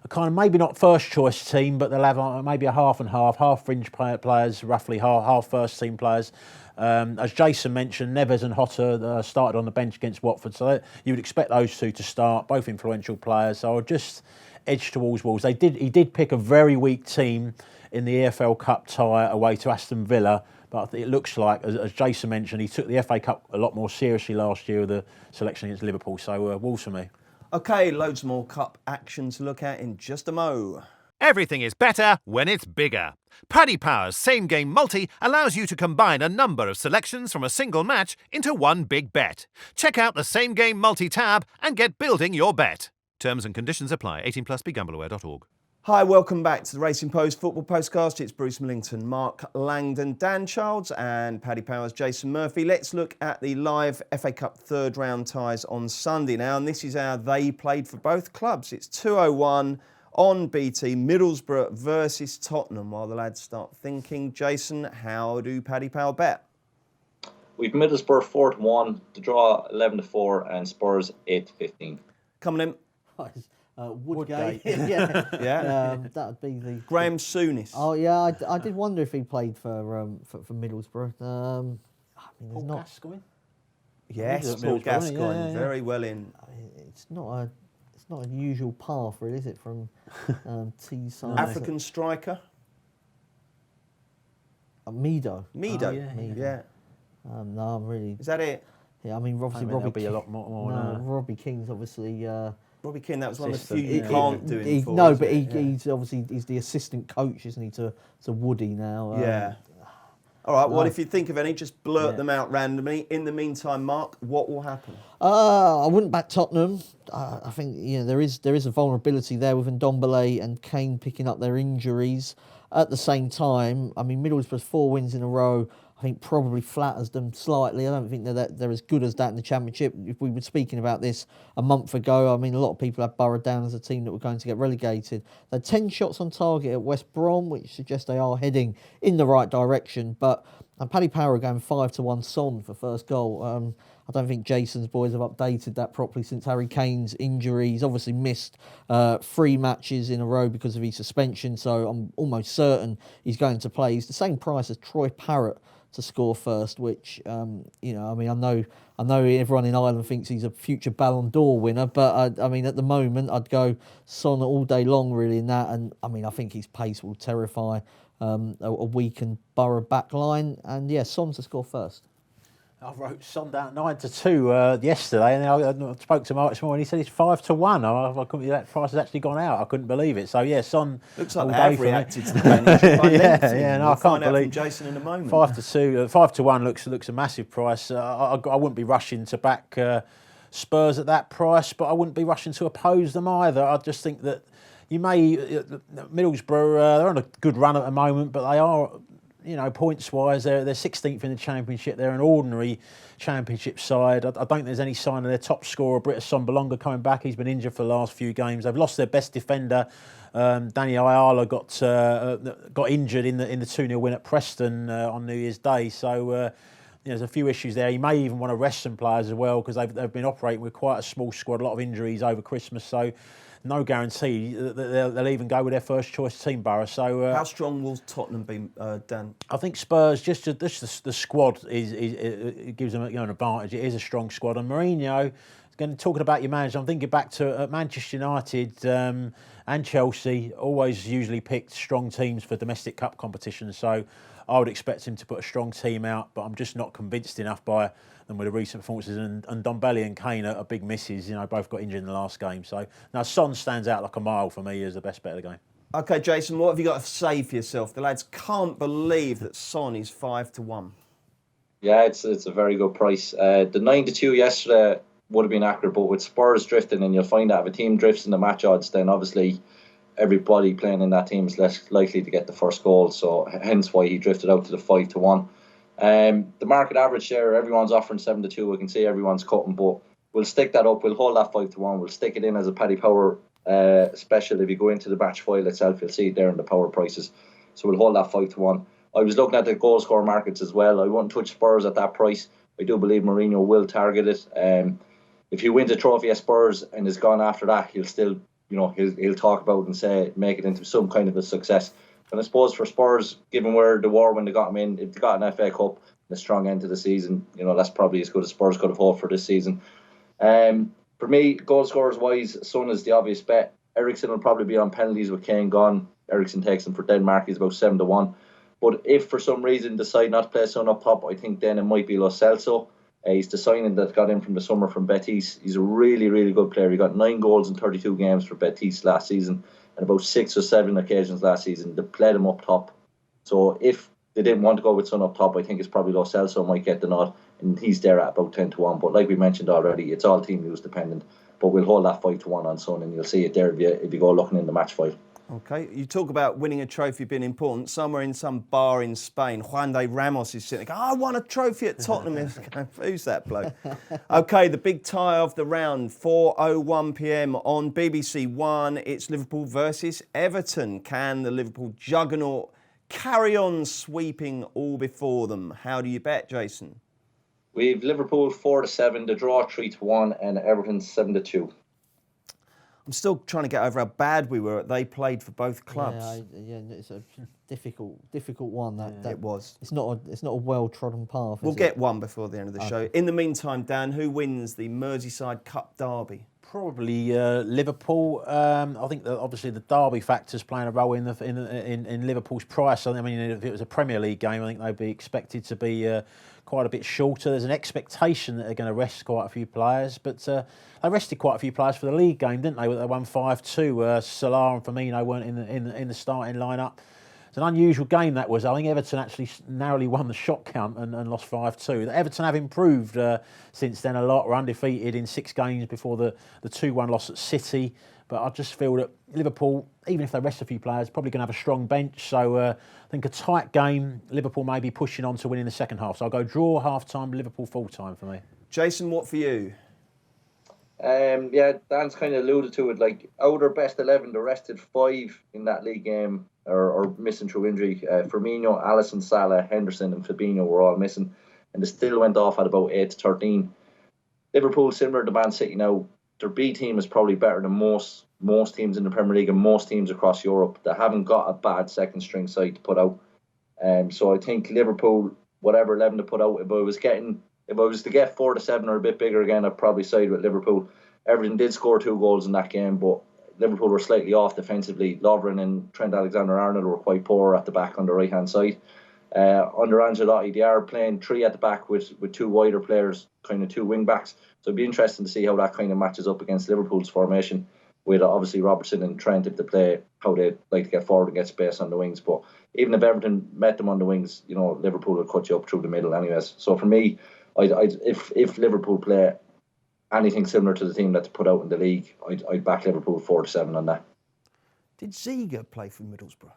a kind of maybe not first-choice team, but they'll have maybe a half and half fringe players, roughly half first-team players. As Jason mentioned, Neves and Jota started on the bench against Watford, so you would expect those two to start, both influential players. So I'll just edge towards Wolves. He did pick a very weak team in the EFL Cup tie away to Aston Villa, but I think it looks like, as Jason mentioned, he took the FA Cup a lot more seriously last year with the selection against Liverpool. So Wolves for me. OK, loads more cup action to look at in just a mo. Everything is better when it's bigger. Paddy Power's Same Game Multi allows you to combine a number of selections from a single match into one big bet. Check out the Same Game Multi tab and get building your bet. Terms and conditions apply. 18+, begambleaware.org. Hi, welcome back to the Racing Post Football Postcast. It's Bruce Millington, Mark Langdon, Dan Childs and Paddy Power's Jason Murphy. Let's look at the live FA Cup third round ties on Sunday now, and this is how they played for both clubs. It's 2:01 on BT, Middlesbrough versus Tottenham. While the lads start thinking, Jason, how do Paddy Power bet? We've Middlesbrough 4-1, the draw 11-4, and Spurs 8-15. Coming in. Woodgate. yeah. That would be the... Graham Souness. Oh, yeah, I did wonder if he played for Middlesbrough. There's not... Gascoigne? Yes, Paul Gascoigne, very well in. It's not a usual path, really, is it, from Teesside? African striker? Mido. Yeah. No, I'm really... Is that it? Yeah, I mean, obviously Robbie King. Be a lot more. No, Robbie King's obviously... Robbie King, that was one of the assistant, few you can't do it for. No, but he's obviously the assistant coach, isn't he, to Woody now? Yeah. All right, well, if you think of any, just blurt them out randomly. In the meantime, Mark, what will happen? I wouldn't back Tottenham. I think there is a vulnerability there with Ndombele and Kane picking up their injuries. At the same time, I mean, Middlesbrough's 4 wins in a row I think probably flatters them slightly. I don't think they're as good as that in the Championship. If we were speaking about this a month ago, I mean, a lot of people had Borough down as a team that were going to get relegated. They had 10 shots on target at West Brom, which suggests they are heading in the right direction. But Paddy Power going 5-1 Son for first goal. I don't think Jason's boys have updated that properly since Harry Kane's injury. He's obviously missed 3 matches in a row because of his suspension, so I'm almost certain he's going to play. He's the same price as Troy Parrott to score first, which, I mean, I know everyone in Ireland thinks he's a future Ballon d'Or winner, but I mean, at the moment, I'd go Son all day long, really, in that. And I mean, I think his pace will terrify a weakened Borough back line. And yeah, Son to score first. I wrote Son down 9-2 yesterday, and I spoke to Mark this morning. He said it's 5-1. I couldn't believe that price has actually gone out. I couldn't believe it. So yeah, Son looks like they have reacted to the manager by length. No, I can't believe Jason in a moment. 5-1 looks a massive price. I wouldn't be rushing to back Spurs at that price, but I wouldn't be rushing to oppose them either. I just think that you may Middlesbrough, they're on a good run at the moment, but they are, points-wise, they're 16th in the Championship. They're an ordinary Championship side. I don't think there's any sign of their top scorer, Britt Assombalonga, coming back. He's been injured for the last few games. They've lost their best defender. Danny Ayala got injured in the 2-0 win at Preston on New Year's Day. So there's a few issues there. You may even want to rest some players as well, because they've been operating with quite a small squad, a lot of injuries over Christmas. So no guarantee that they'll even go with their first choice team, Borough. So how strong will Tottenham be, Dan? I think Spurs, just the squad it gives them an advantage. It is a strong squad, and Mourinho. Talking about your manager, I'm thinking back to Manchester United and Chelsea. Always usually picked strong teams for domestic cup competitions. So I would expect him to put a strong team out, but I'm just not convinced enough by them with the recent performances. And Ndombele and Kane are big misses. Both got injured in the last game. So now Son stands out like a mile for me as the best bet of the game. Okay, Jason, what have you got to say for yourself? The lads can't believe that Son is 5-1. Yeah, it's a very good price. The 9-2 yesterday would have been accurate, but with Spurs drifting, and you'll find that if a team drifts in the match odds, then obviously everybody playing in that team is less likely to get the first goal. So hence why he drifted out to the 5-1. The market average there, everyone's offering 7-2. We can see everyone's cutting, but we'll stick that up. We'll hold that 5-1. We'll stick it in as a Paddy Power special. If you go into the match file itself, you'll see it there in the power prices. So we'll hold that 5-1. I was looking at the goal score markets as well. I wouldn't touch Spurs at that price. I do believe Mourinho will target it. If he wins a trophy at Spurs and is gone after that, he'll still, he'll talk about it and say make it into some kind of a success. And I suppose for Spurs, given where they were when they got him in, if they got an FA Cup and a strong end to the season, that's probably as good as Spurs could have hoped for this season. For me, goal scorers wise, Son is the obvious bet. Eriksen will probably be on penalties with Kane gone. Eriksen takes him for Denmark. He's about 7-1. But if for some reason decide not to play Son up top, I think then it might be Lo Celso. He's the signing that got in from the summer from Betis. He's a really, really good player. He got 9 goals in 32 games for Betis last season, and about 6 or 7 occasions last season they played him up top. So if they didn't want to go with Son up top, I think it's probably Lo Celso might get the nod, and he's there at about 10-1. But like we mentioned already, it's all team news dependent. But we'll hold that 5-1 on Son, and you'll see it there if you go looking in the match file. Okay, you talk about winning a trophy being important. Somewhere in some bar in Spain, Juan de Ramos is sitting there going, I won a trophy at Tottenham. Who's that bloke? Okay, the big tie of the round, 4:01 p.m. on BBC One. It's Liverpool versus Everton. Can the Liverpool juggernaut carry on sweeping all before them? How do you bet, Jason? We've Liverpool 4-7, the draw 3-1, and Everton 7-2. I'm still trying to get over how bad we were. They played for both clubs. Yeah, it's a difficult one. It was. It's not a well-trodden path. We'll get one before the end of the show. In the meantime, Dan, who wins the Merseyside Cup derby? Probably Liverpool. I think that obviously the derby factor's playing a role in Liverpool's price. I mean, if it was a Premier League game, I think they'd be expected to be quite a bit shorter. There's an expectation that they're going to rest quite a few players, but they rested quite a few players for the league game, didn't they? They won 5-2. Salah and Firmino weren't in the starting lineup. it's an unusual game that was. I think Everton actually narrowly won the shot count and lost 5-2. Everton have improved since then a lot. Were undefeated in 6 games before the 2-1 loss at City. But I just feel that Liverpool, even if they rest a few players, probably going to have a strong bench. So I think a tight game. Liverpool may be pushing on to win in the second half. So I'll go draw half-time, Liverpool full-time for me. Jason, what for you? Yeah, Dan's kind of alluded to it. Like, out of their best 11, they rested 5 in that league game or missing through injury. Firmino, Alisson, Salah, Henderson and Fabinho were all missing. And they still went off at about 8-13. Liverpool, similar to Man City now, their B team is probably better than most teams in the Premier League and most teams across Europe. They haven't got a bad second string side to put out. So I think Liverpool, whatever 11 to put out, if I was to get 4-7 or a bit bigger again, I'd probably side with Liverpool. Everton did score 2 goals in that game, but Liverpool were slightly off defensively. Lovren and Trent Alexander-Arnold were quite poor at the back on the right-hand side. Under Ancelotti, they are playing 3 at the back with 2 wider players, kind of 2 wing-backs. So it'd be interesting to see how that kind of matches up against Liverpool's formation, with obviously Robertson and Trent, if they play how they like to get forward and get space on the wings. But even if Everton met them on the wings, Liverpool will cut you up through the middle anyways. So for me, if Liverpool play anything similar to the team that's put out in the league, I'd back Liverpool 4-7 on that. Did Ziege play for Middlesbrough?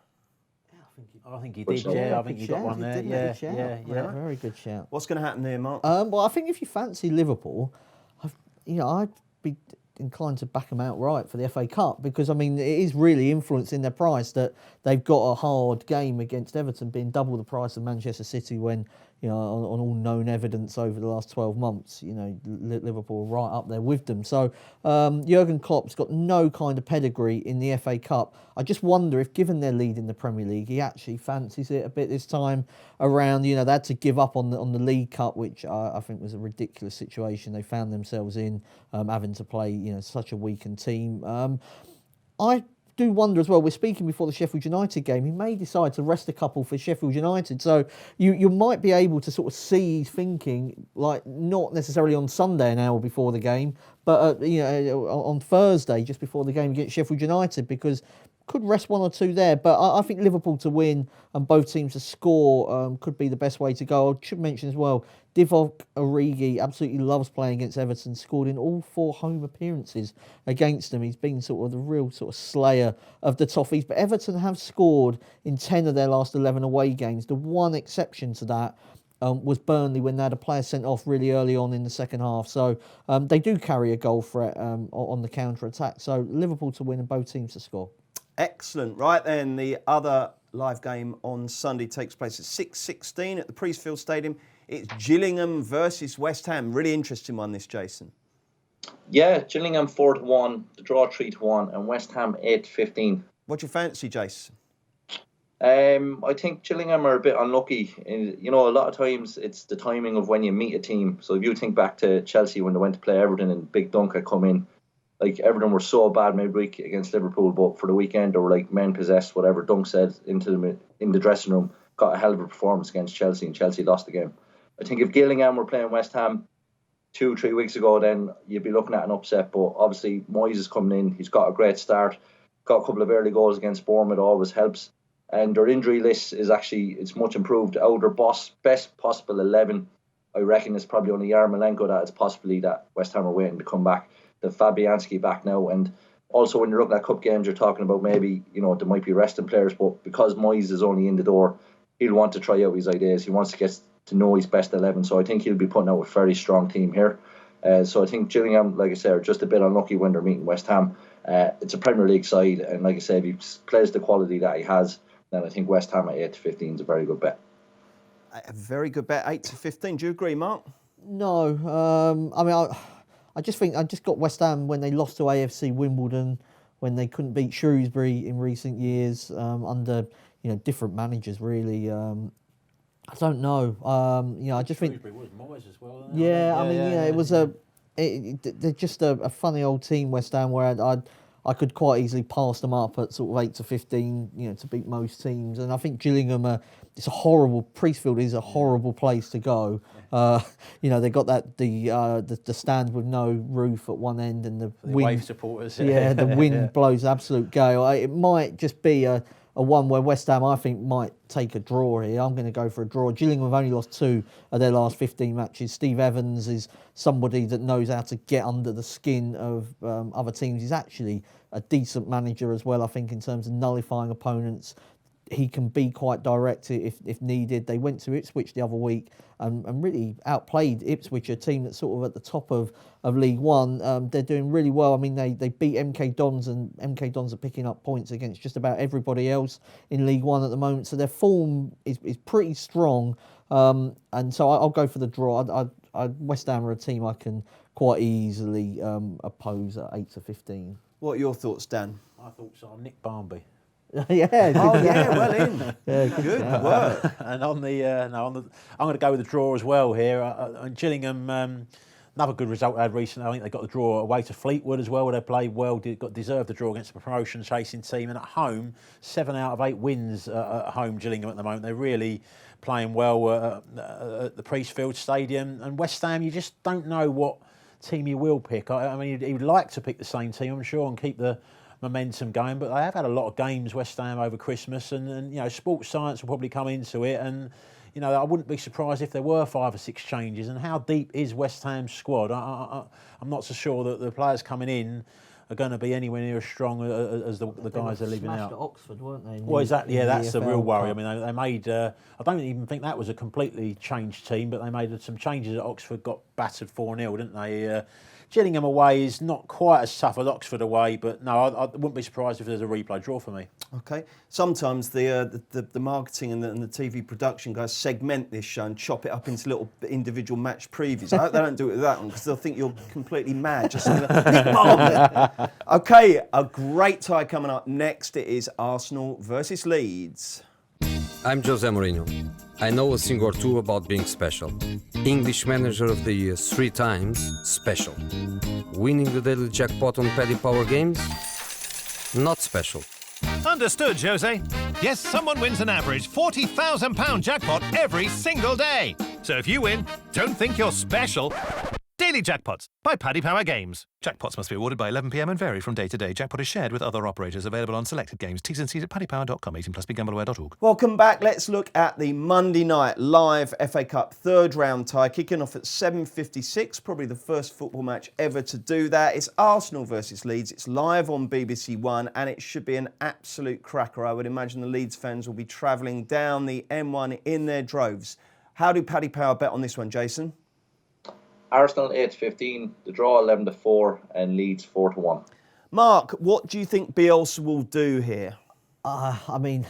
I think he did. Yeah, I think he got one there. Yeah, very good shout. What's going to happen there, Mark? Well, I think if you fancy Liverpool, I'd be inclined to back them outright for the FA Cup, because it is really influencing their price that they've got a hard game against Everton, being double the price of Manchester City, when on all known evidence over the last 12 months, Liverpool are right up there with them. So Jurgen Klopp's got no kind of pedigree in the FA Cup. I just wonder if, given their lead in the Premier League, he actually fancies it a bit this time around. They had to give up on the League Cup, which I think was a ridiculous situation they found themselves in, having to play such a weakened team. I do wonder as well, we're speaking before the Sheffield United game, he may decide to rest a couple for Sheffield United. So you might be able to sort of see his thinking, like not necessarily on Sunday an hour before the game, but on Thursday just before the game against Sheffield United, because could rest 1 or 2 there. But I think Liverpool to win and both teams to score could be the best way to go. I should mention as well, Divock Origi absolutely loves playing against Everton, scored in all 4 home appearances against them. He's been sort of the real sort of slayer of the Toffees. But Everton have scored in 10 of their last 11 away games. The one exception to that was Burnley, when they had a player sent off really early on in the second half. So they do carry a goal threat on the counter-attack. So Liverpool to win and both teams to score. Excellent. Right then, the other live game on Sunday takes place at 6:16 at the Priestfield Stadium. It's Gillingham versus West Ham. Really interesting one, this, Jason. Yeah, Gillingham 4-1, the draw 3-1, and West Ham 8-15. What do you fancy, Jason? I think Gillingham are a bit unlucky. A lot of times it's the timing of when you meet a team. So if you think back to Chelsea when they went to play Everton and Big Dunk had come in, like Everton were so bad midweek against Liverpool, but for the weekend they were like men possessed, whatever Dunk said, in the dressing room, got a hell of a performance against Chelsea, and Chelsea lost the game. I think if Gillingham were playing West Ham 2-3 weeks ago, then you'd be looking at an upset. But obviously Moyes is coming in, he's got a great start, got a couple of early goals against Bournemouth, always helps. And their injury list is it's much improved. Out of their best possible 11, I reckon it's probably only Yarmolenko that it's possibly that West Ham are waiting to come back. The Fabianski back now, and also when you're looking at cup games, you're talking about maybe there might be resting players, but because Moyes is only in the door, he'll want to try out his ideas. He wants to get to know his best 11, so I think he'll be putting out a very strong team here. So I think Gillingham, like I say, are just a bit unlucky when they're meeting West Ham. It's a Premier League side, and like I say, if he plays the quality that he has, then I think West Ham at 8-15 is a very good bet. A very good bet, 8-15. Do you agree, Mark? No. I just got West Ham when they lost to AFC Wimbledon, when they couldn't beat Shrewsbury in recent years under different managers. Really, I don't know. I just think Shrewsbury was Moyes as well. It was they're just a funny old team, West Ham, where I could quite easily pass them up at sort of 8-15, to beat most teams. And I think Gillingham, it's a horrible. Priestfield is a horrible place to go. They got the stand with no roof at one end, and the wind, wave supporters. Yeah, the wind blows absolute gale. It might just be a one where West Ham, I think, might take a draw here. I'm going to go for a draw. Gillingham have only lost 2 of their last 15 matches. Steve Evans is somebody that knows how to get under the skin of other teams. He's actually a decent manager as well, I think, in terms of nullifying opponents. He can be quite direct if needed. They went to Ipswich the other week and really outplayed Ipswich, a team that's sort of at the top of League One. They're doing really well. I mean, they beat MK Dons, and MK Dons are picking up points against just about everybody else in League One at the moment. So their form is pretty strong. And so I'll go for the draw. West Ham are a team I can quite easily oppose at 8-15. What are your thoughts, Dan? I thought so. Nick Barnby. Yeah. Oh yeah, well in. Yeah, good work. And I'm going to go with the draw as well here. Gillingham, another good result they had recently. I think they got the draw away to Fleetwood as well, where they played well, deserved the draw against the promotion chasing team. And at home, 7 out of 8 wins at home. Gillingham at the moment, they're really playing well at the Priestfield Stadium. And West Ham, you just don't know what team you will pick. I mean, you'd like to pick the same team, I'm sure, and keep the momentum going, but they have had a lot of games, West Ham, over Christmas, and you know, sports science will probably come into it, and you know, I wouldn't be surprised if there were 5 or 6 changes. And how deep is West Ham's squad? I'm not so sure that the players coming in are going to be anywhere near as strong as the guys they're leaving out. At Oxford, weren't they? Well, exactly. Yeah, that's the real worry. Cup. I mean, they made. I don't even think that was a completely changed team, but they made some changes at Oxford. Got battered 4-0, didn't they? Gillingham away is not quite as tough as Oxford away, but no, I wouldn't be surprised if there's a replay draw for me. Okay. Sometimes the marketing and the TV production guys segment this show and chop it up into little individual match previews. I hope they don't do it with that one because they'll think you're completely mad. Just saying, Nick Barnby. Okay, a great tie coming up next. It is Arsenal versus Leeds. I'm Jose Mourinho. I know a thing or two about being special. English Manager of the Year 3 times, special. Winning the daily jackpot on Paddy Power Games, not special. Understood, Jose. Yes, someone wins an average £40,000 jackpot every single day. So if you win, don't think you're special. Daily Jackpots by Paddy Power Games. Jackpots must be awarded by 11 p.m. and vary from day to day. Jackpot is shared with other operators. Available on selected games. T's and C's at paddypower.com. 18 plus BeGambleAware.org. Welcome back. Let's look at the Monday night live FA Cup third round tie, kicking off at 7:56. Probably the first football match ever to do that. It's Arsenal versus Leeds. It's live on BBC One, and it should be an absolute cracker. I would imagine the Leeds fans will be travelling down the M1 in their droves. How do Paddy Power bet on this one, Jason? Arsenal 8-15, the draw 11-4, and Leeds 4-1. Mark, what do you think Bielsa will do here? I mean,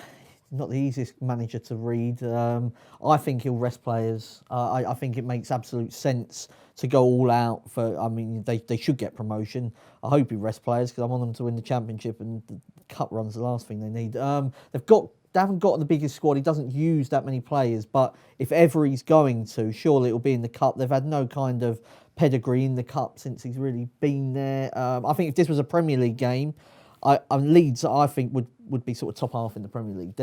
not the easiest manager to read. I think he'll rest players. I think it makes absolute sense to go all out for. I mean, they should get promotion. I hope he rests players because I want them to win the championship, and the cup run's the last thing they need. They haven't got the biggest squad. He doesn't use that many players, but if ever he's going to, surely it'll be in the cup. They've had no kind of pedigree in the cup since he's really been there. I think if this was a Premier League game, Leeds, I think, would be sort of top half in the Premier League.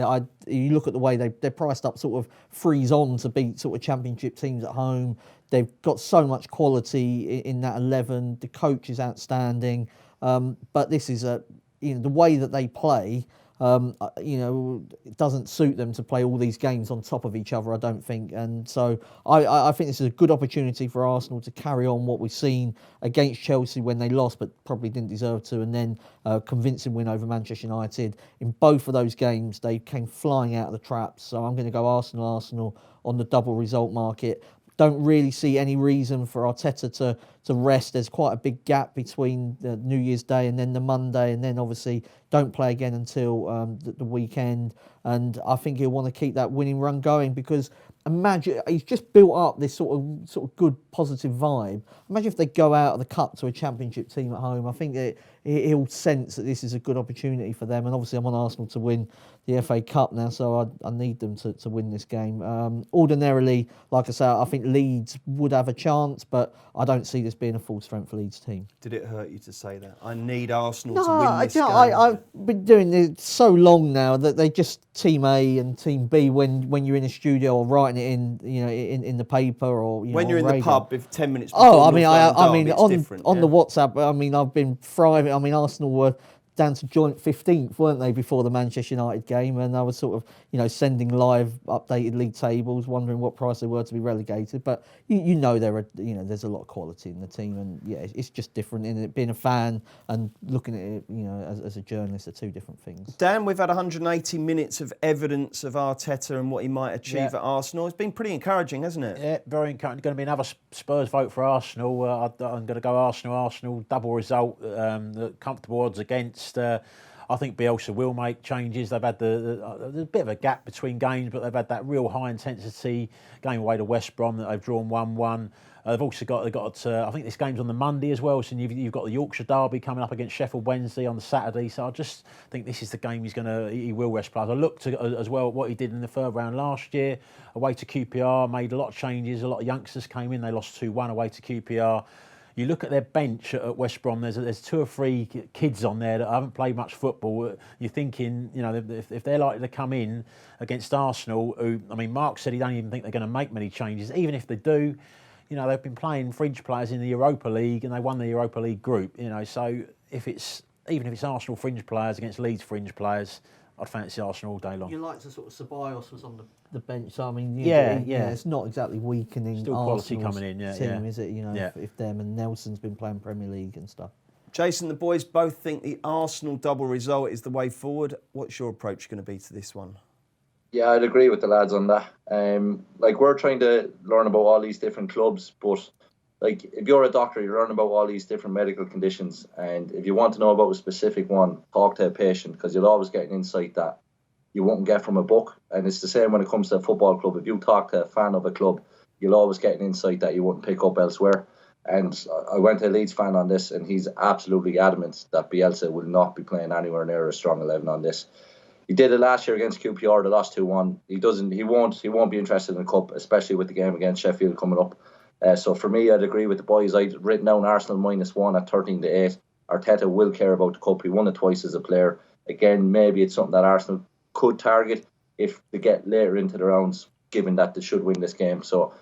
You look at the way they're priced up, sort of freeze on to beat sort of championship teams at home. They've got so much quality in that 11. The coach is outstanding, but this is the way that they play. It doesn't suit them to play all these games on top of each other, I don't think. And so I think this is a good opportunity for Arsenal to carry on what we've seen against Chelsea when they lost, but probably didn't deserve to, and then convincing win over Manchester United. In both of those games, they came flying out of the traps. So I'm going to go Arsenal on the double result market. Don't really see any reason for Arteta to rest. There's quite a big gap between the New Year's Day and then the Monday, and then obviously don't play again until the weekend. And I think he'll want to keep that winning run going because imagine he's just built up this sort of good positive vibe. Imagine if they go out of the cup to a championship team at home. I think that he'll sense that this is a good opportunity for them. And obviously, I'm on Arsenal to win the FA Cup now, so I need them to win this game. Ordinarily, like I say, I think Leeds would have a chance, but I don't see this being a full strength Leeds team. Did it hurt you to say that? I need Arsenal to win this game. I've been doing this so long now that they just team A and team B when you're in a studio or writing it in the paper or when you're in radio. the pub if 10 minutes before I mean on the WhatsApp. I mean I've been thriving. I mean Arsenal were down to joint 15th, weren't they, before the Manchester United game? And I was sort of, sending live updated league tables, wondering what price they were to be relegated. But there's a lot of quality in the team, and it's just different. In it, being a fan and looking at it, as a journalist, are two different things. Dan, we've had 180 minutes of evidence of Arteta and what he might achieve at Arsenal. It's been pretty encouraging, hasn't it? Yeah, very encouraging. Going to be another Spurs vote for Arsenal. I'm going to go Arsenal, double result, comfortable odds against. I think Bielsa will make changes. They've had there's a bit of a gap between games, but they've had that real high intensity game away to West Brom that they've drawn 1-1. They've also got I think this game's on the Monday as well, so you've got the Yorkshire Derby coming up against Sheffield Wednesday on the Saturday. So I just think this is the game he will rest players. I looked as well at what he did in the third round last year, away to QPR, made a lot of changes. A lot of youngsters came in. They lost 2-1 away to QPR. You look at their bench at West Brom, there's 2 or 3 kids on there that haven't played much football. You're thinking, if they're likely to come in against Arsenal, Mark said he don't even think they're going to make many changes. Even if they do, they've been playing fringe players in the Europa League and they won the Europa League group, so even if it's Arsenal fringe players against Leeds fringe players, I'd fancy Arsenal all day long. You like to sort of Ceballos was on the bench, so it's not exactly weakening. Still quality Arsenal's coming in, team, is it? If them and Nelson's been playing Premier League and stuff. Jason, the boys both think the Arsenal double result is the way forward. What's your approach going to be to this one? Yeah, I'd agree with the lads on that. We're trying to learn about all these different clubs, but if you're a doctor, you learn about all these different medical conditions, and if you want to know about a specific one, talk to a patient, because you'll always get an insight that you won't get from a book. And it's the same when it comes to a football club. If you talk to a fan of a club, you'll always get an insight that you wouldn't pick up elsewhere. And I went to a Leeds fan on this, and he's absolutely adamant that Bielsa will not be playing anywhere near a strong 11 on this. He did it last year against QPR. They lost 2-1. He won't be interested in the cup, especially with the game against Sheffield coming up. So for me, I'd agree with the boys. I'd written down Arsenal -1 at 13-8. Arteta will care about the cup. He won it twice as a player. Again, maybe it's something that Arsenal could target if they get later into the rounds, given that they should win this game. So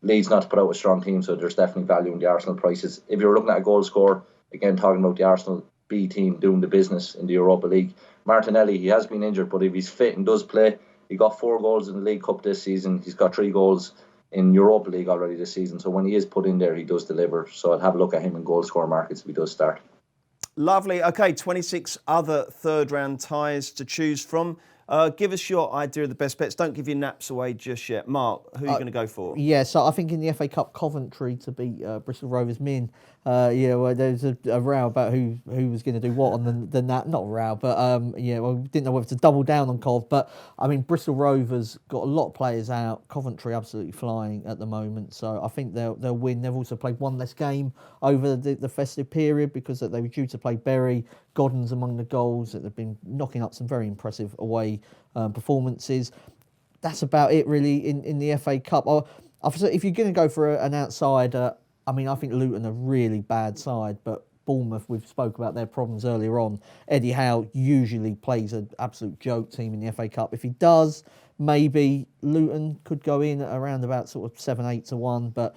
Leeds not to put out a strong team, so there's definitely value in the Arsenal prices. If you're looking at a goal scorer, again, talking about the Arsenal B team doing the business in the Europa League, Martinelli, he has been injured, but if he's fit and does play, he got 4 goals in the League Cup this season. He's got 3 goals in Europa League already this season. So when he is put in there, he does deliver. So I'd have a look at him in goal scorer markets if he does start. Lovely. Okay, 26 other third round ties to choose from. Give us your idea of the best bets. Don't give your naps away just yet. Mark, who are you going to go for? Yeah, so I think in the FA Cup, Coventry to beat Bristol Rovers Min. There's a row about who was going to do what on the that. Not a row, but we didn't know whether to double down on Cov. But Bristol Rovers got a lot of players out. Coventry absolutely flying at the moment, so I think they'll win. They've also played one less game over the festive period because they were due to play Bury. Godden's among the goals. That they've been knocking up some very impressive away performances. That's about it really in the FA Cup. If you're going to go for an outsider, I think Luton are a really bad side, but Bournemouth, we've spoke about their problems earlier on. Eddie Howe usually plays an absolute joke team in the FA Cup. If he does, maybe Luton could go in at around about sort of 7-8 to 1, but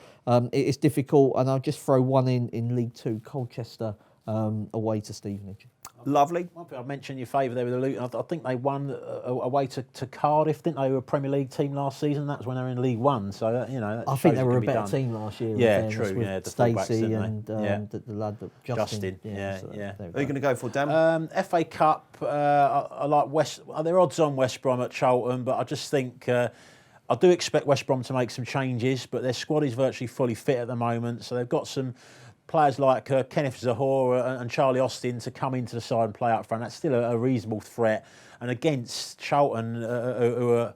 it's difficult. And I'll just throw one in League Two, Colchester away to Stevenage. Lovely. One thing I mentioned in your favour there with the Luton, I think they won away to Cardiff, didn't they? They were a Premier League team last season. That was when they were in League One. So I think they were a better team last year. Yeah, true. With Stacey and the lad that Justin. Who are you going to go for, Dan? FA Cup. I like West. They're odds on West Brom at Charlton, but I just think. I do expect West Brom to make some changes, but their squad is virtually fully fit at the moment. So they've got some players like Kenneth Zahora and Charlie Austin to come into the side and play up front. That's still a reasonable threat. And against Charlton, who are,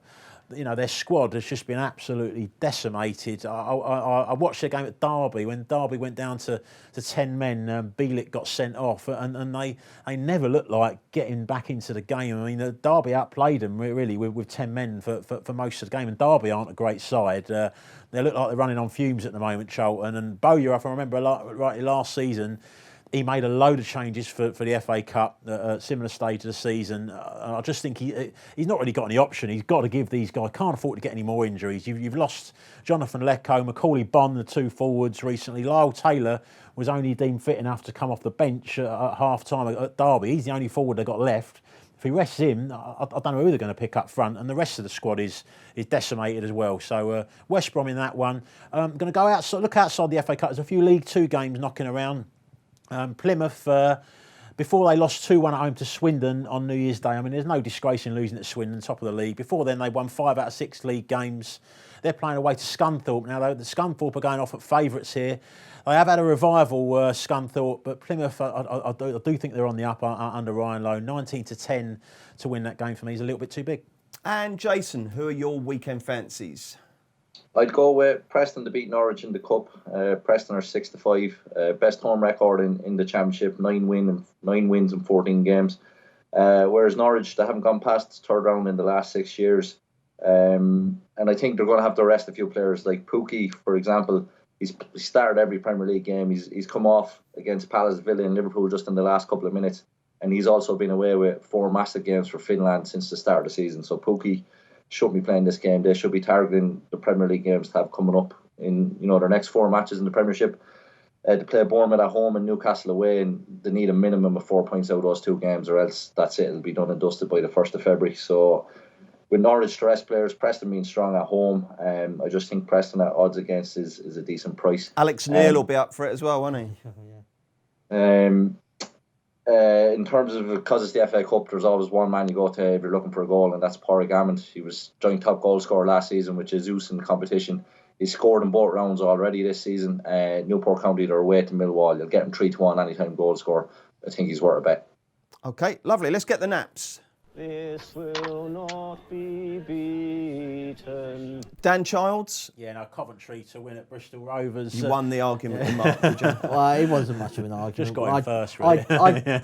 their squad has just been absolutely decimated. I watched their game at Derby when Derby went down to 10 men. Bielik got sent off, and they never looked like getting back into the game. Derby outplayed them really with 10 men for most of the game, and Derby aren't a great side. They look like they're running on fumes at the moment, Charlton. And Bowyer, if I remember rightly, last season, He made a load of changes for the FA Cup at a similar stage of the season. I just think he's not really got any option. He's got to give these guys, can't afford to get any more injuries. You've lost Jonathan Lecco, Macaulay Bonne, the two forwards recently. Lyle Taylor was only deemed fit enough to come off the bench at half-time at Derby. He's the only forward they've got left. If he rests him, I don't know who they're going to pick up front, and the rest of the squad is decimated as well. So West Brom in that one. I'm going to go outside, look outside the FA Cup. There's a few League Two games knocking around. Plymouth, before they lost 2-1 at home to Swindon on New Year's Day. I mean, there's no disgrace in losing at Swindon, top of the league. Before then, they won 5 out of 6 league games. They're playing away to Scunthorpe. Now, the Scunthorpe are going off at favourites here. They have had a revival, Scunthorpe, but Plymouth, I do think they're on the up under Ryan Lowe. 19-10 to win that game for me is a little bit too big. And Jason, who are your weekend fancies? I'd go with Preston to beat Norwich in the Cup. Preston are 6-5. Best home record in the Championship, 9 wins in 14 games. Whereas Norwich, they haven't gone past the third round in the last 6 years. And I think they're going to have to rest a few players. Like Pukki, for example, he started every Premier League game. He's come off against Palace, Villa and Liverpool just in the last couple of minutes. And he's also been away with 4 massive games for Finland since the start of the season. So Pukki shouldn't be playing this game. They should be targeting the Premier League games to have coming up in their next 4 matches in the Premiership. To play Bournemouth at home and Newcastle away, and they need a minimum of 4 points out of those 2 games, or else that's it. It'll be done and dusted by the 1st of February. So with Norwich to rest players, Preston being strong at home, I just think Preston at odds against is a decent price. Alex Neil will be up for it as well, won't he? In terms of, because it's the FA Cup, there's always one man you go to if you're looking for a goal, and that's Pádraig Amond. He was joint top goal scorer last season with Jesus in the competition. He's scored in both rounds already this season. Newport County, they're away to Millwall. You'll get him 3-1 anytime goal scorer. I think he's worth a bet. Okay, lovely. Let's get the naps. This will not be beaten. Dan Childs? Yeah, no, Coventry to win at Bristol Rovers. You won the argument with Mark, did you? Well, it wasn't much of an argument. Just got him first, really.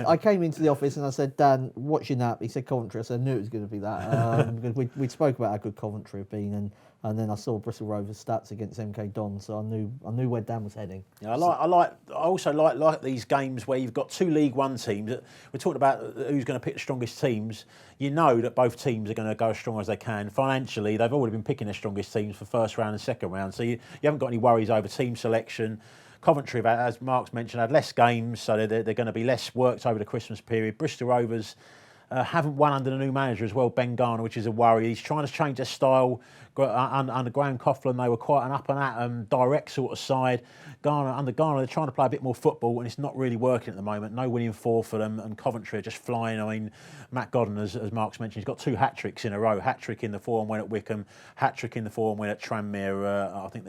I came into the office and I said, Dan, what's your nap? He said Coventry. I said, I knew it was going to be that. Because we spoke about how good Coventry have been, and then I saw Bristol Rovers stats against MK Dons, so I knew where Dan was heading. Yeah, I also like these games where you've got 2 League One teams. We're talking about who's going to pick the strongest teams. You know that both teams are going to go as strong as they can. Financially, they've already been picking their strongest teams for first round and second round, so you haven't got any worries over team selection. Coventry, as Mark's mentioned, had less games, so they're going to be less worked over the Christmas period. Bristol Rovers haven't won under the new manager as well, Ben Garner, which is a worry. He's trying to change their style. Under Graham Coughlin, they were quite an up-and-at direct sort of side. Under Garner, they're trying to play a bit more football, and it's not really working at the moment. No winning 4 for them, and Coventry are just flying. I mean, Matt Godden, as Mark's mentioned, he's got 2 hat-tricks in a row. Hat-trick in the 4-1 win at Wickham, hat-trick in the 4-1 win at Tranmere. I think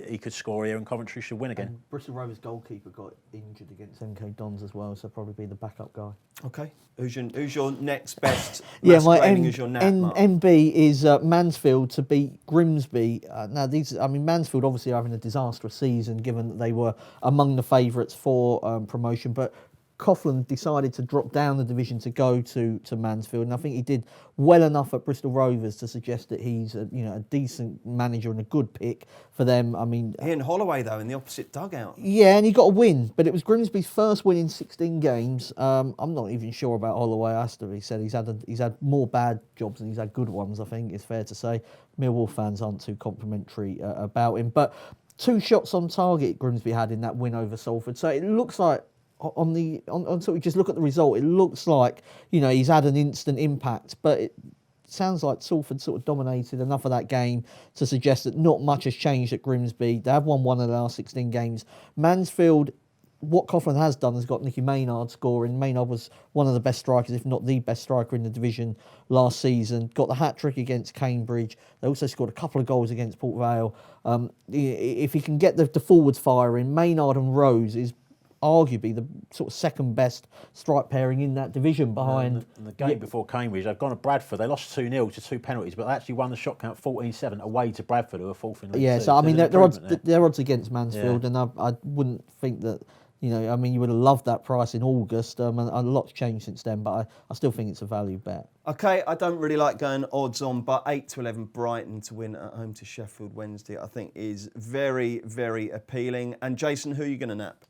he could score here, and Coventry should win again. And Bristol Rovers goalkeeper got injured against MK Dons as well, so probably be the backup guy. Okay. Who's your next best? Yeah, my MB is Mansfield to beat Grimsby. Now, Mansfield obviously are having a disastrous season, given that they were among the favourites for promotion, but Coughlin decided to drop down the division to go to Mansfield, and I think he did well enough at Bristol Rovers to suggest that he's a decent manager and a good pick for them. I mean, Ian Holloway though in the opposite dugout. Yeah, and he got a win, but it was Grimsby's first win in 16 games. I'm not even sure about Holloway. Has to be said, he's had more bad jobs than he's had good ones. I think it's fair to say. Millwall fans aren't too complimentary about him, but 2 shots on target Grimsby had in that win over Salford. So it looks like, on sort of just look at the result, it looks like he's had an instant impact, but it sounds like Salford sort of dominated enough of that game to suggest that not much has changed at Grimsby. They have won 1 of the last 16 games. Mansfield, what Coughlin has done is got Nicky Maynard scoring. Maynard was one of the best strikers, if not the best striker in the division last season. Got the hat-trick against Cambridge. They also scored a couple of goals against Port Vale. If he can get the forwards firing, Maynard and Rose is arguably the sort of second best strike pairing in that division behind. And the game before Cambridge, they've gone to Bradford. They lost 2-0 to 2 penalties, but they actually won the shot count 14-7 away to Bradford, who are 4th in League 2. Yeah, so I mean, they're odds against Mansfield, and I wouldn't think that, you would have loved that price in August, and a lot's changed since then, but I still think it's a value bet. Okay, I don't really like going odds on, but 8-11 Brighton to win at home to Sheffield Wednesday, I think is very, very appealing. And Jason, who are you going to nap?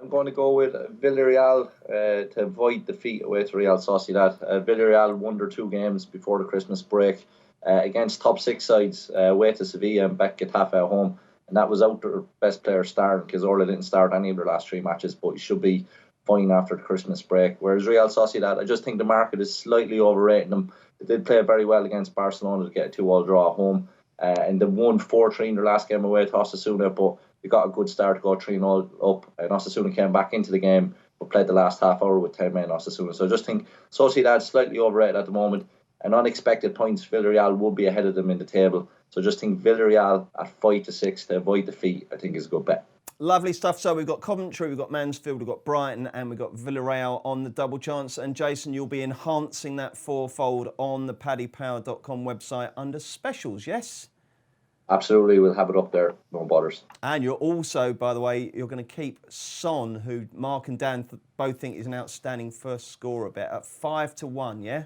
I'm going to go with Villarreal to avoid defeat away to Real Sociedad. Villarreal won their 2 games before the Christmas break against top 6 sides, away to Sevilla and back Getafe at home. And that was out their best player starting. Cazorla didn't start any of their last 3 matches, but he should be fine after the Christmas break. Whereas Real Sociedad, I just think the market is slightly overrating them. They did play very well against Barcelona to get a 2-2 draw at home. And they won 4-3 in their last game away to Osasuna, but they got a good start to go 3-0 up. And Osasuna came back into the game, but played the last half hour with 10 men Osasuna. So I just think Sociedad slightly overrated at the moment. And unexpected points, Villarreal will be ahead of them in the table. So just think Villarreal at 5-6 to avoid defeat, I think is a good bet. Lovely stuff. So we've got Coventry, we've got Mansfield, we've got Brighton, and we've got Villarreal on the double chance. And Jason, you'll be enhancing that fourfold on the paddypower.com website under specials, yes? Absolutely, we'll have it up there, no bothers. And you're also, by the way, you're going to keep Son, who Mark and Dan both think is an outstanding first scorer bet, at 5-1, yeah?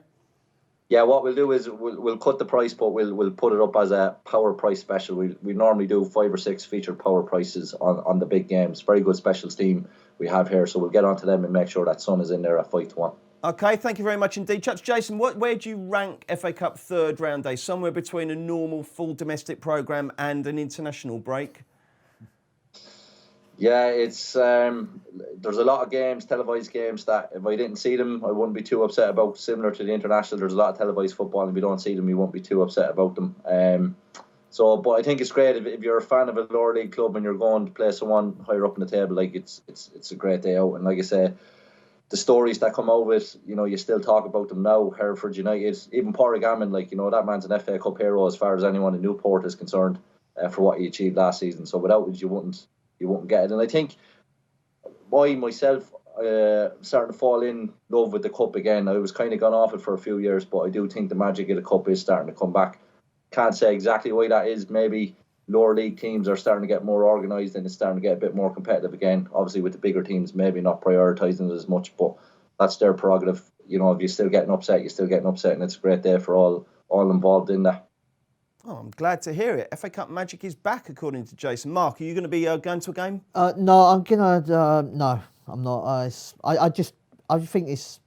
Yeah, what we'll do is we'll cut the price, but we'll put it up as a power price special. We normally do 5 or 6 featured power prices on the big games. Very good specials team we have here, so we'll get onto them and make sure that Son is in there at 5-1. Okay, thank you very much indeed, chaps. Jason, where do you rank FA Cup third round day? Somewhere between a normal full domestic programme and an international break? Yeah, it's there's a lot of games, televised games, that if I didn't see them, I wouldn't be too upset about. Similar to the international, there's a lot of televised football, and if you don't see them, you won't be too upset about them. But I think it's great if you're a fan of a lower league club and you're going to play someone higher up in the table. Like it's a great day out, and like I say, the stories that come out of it, you still talk about them now. Hereford United, even Porrigammon, that man's an FA Cup hero as far as anyone in Newport is concerned for what he achieved last season. So without it, you wouldn't get it. And I think myself starting to fall in love with the cup again. I was kind of gone off it for a few years, but I do think the magic of the cup is starting to come back. Can't say exactly why that is. Maybe lower league teams are starting to get more organised and it's starting to get a bit more competitive again. Obviously with the bigger teams maybe not prioritising it as much, but that's their prerogative. If you're still getting upset, and it's a great day for all involved in that. Oh, I'm glad to hear it. FA Cup magic is back, according to Jason. Mark, are you going to be going to a game? No, no, I'm not. I think it's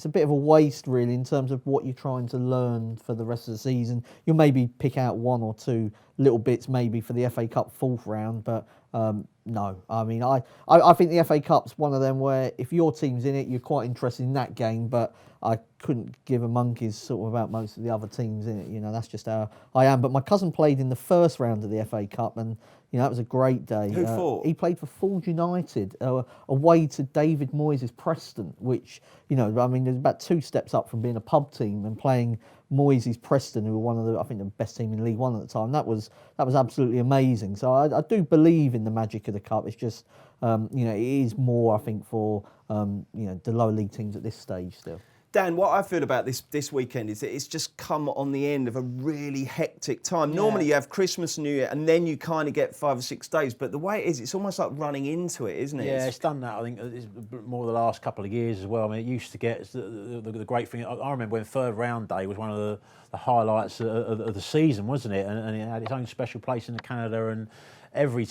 a bit of a waste, really, in terms of what you're trying to learn for the rest of the season. You'll maybe pick out 1 or 2 little bits, maybe for the FA Cup 4th round, but no. I mean, I think the FA Cup's one of them where if your team's in it, you're quite interested in that game, but I couldn't give a monkey's sort of about most of the other teams in it. That's just how I am. But my cousin played in the first round of the FA Cup, and that was a great day. Who for? He played for Ford United away to David Moyes' Preston, which there's about 2 steps up from being a pub team and playing Moyes' Preston, who were one of the best team in League One at the time. That was absolutely amazing. So I do believe in the magic of the cup. It's just it is more, I think, for the lower league teams at this stage still. Dan, what I feel about this weekend is that it's just come on the end of a really hectic time. Yeah. Normally you have Christmas and New Year and then you kind of get 5 or 6 days, but the way it is, it's almost like running into it, isn't it? Yeah, it's done that, I think, it's more the last couple of years as well. I mean, it used to get, the great thing, I remember when third round day was one of the highlights of the season, wasn't it? And it had its own special place in Canada, and every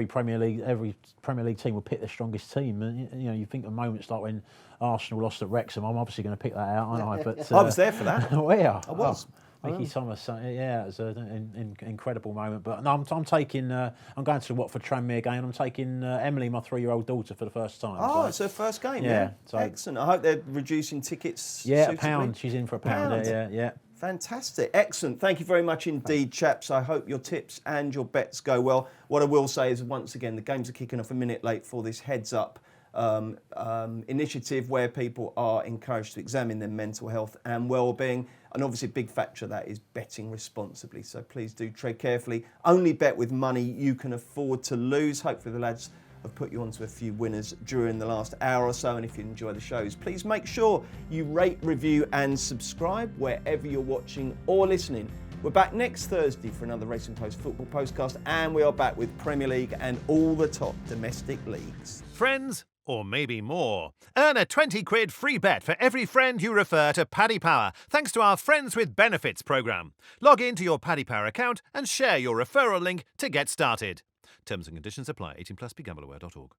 Premier League team will pick their strongest team. And you think of moments like when Arsenal lost at Wrexham. I'm obviously going to pick that out, aren't I? But I was there for that. Oh yeah, I was. Mickey Thomas, yeah, it was an incredible moment. But no, I'm taking. I'm going to the Watford Tranmere game. I'm taking Emily, my 3-year-old daughter, for the first time. Oh, it's her first game. Yeah, so, excellent. I hope they're reducing tickets. Yeah, suitably. £1. She's in for £1. Yeah. Fantastic. Excellent. Thank you very much indeed, chaps. I hope your tips and your bets go well. What I will say is, once again, the games are kicking off a minute late for this Heads Up initiative where people are encouraged to examine their mental health and well-being. And obviously a big factor of that is betting responsibly. So please do tread carefully. Only bet with money you can afford to lose. Hopefully the lads have put you onto a few winners during the last hour or so. And if you enjoy the shows, please make sure you rate, review and subscribe wherever you're watching or listening. We're back next Thursday for another Racing Post football postcast, and we are back with Premier League and all the top domestic leagues. Friends, or maybe more. Earn a 20 quid free bet for every friend you refer to Paddy Power, thanks to our Friends with Benefits programme. Log into your Paddy Power account and share your referral link to get started. Terms and conditions apply. 18+, begambleaware.org.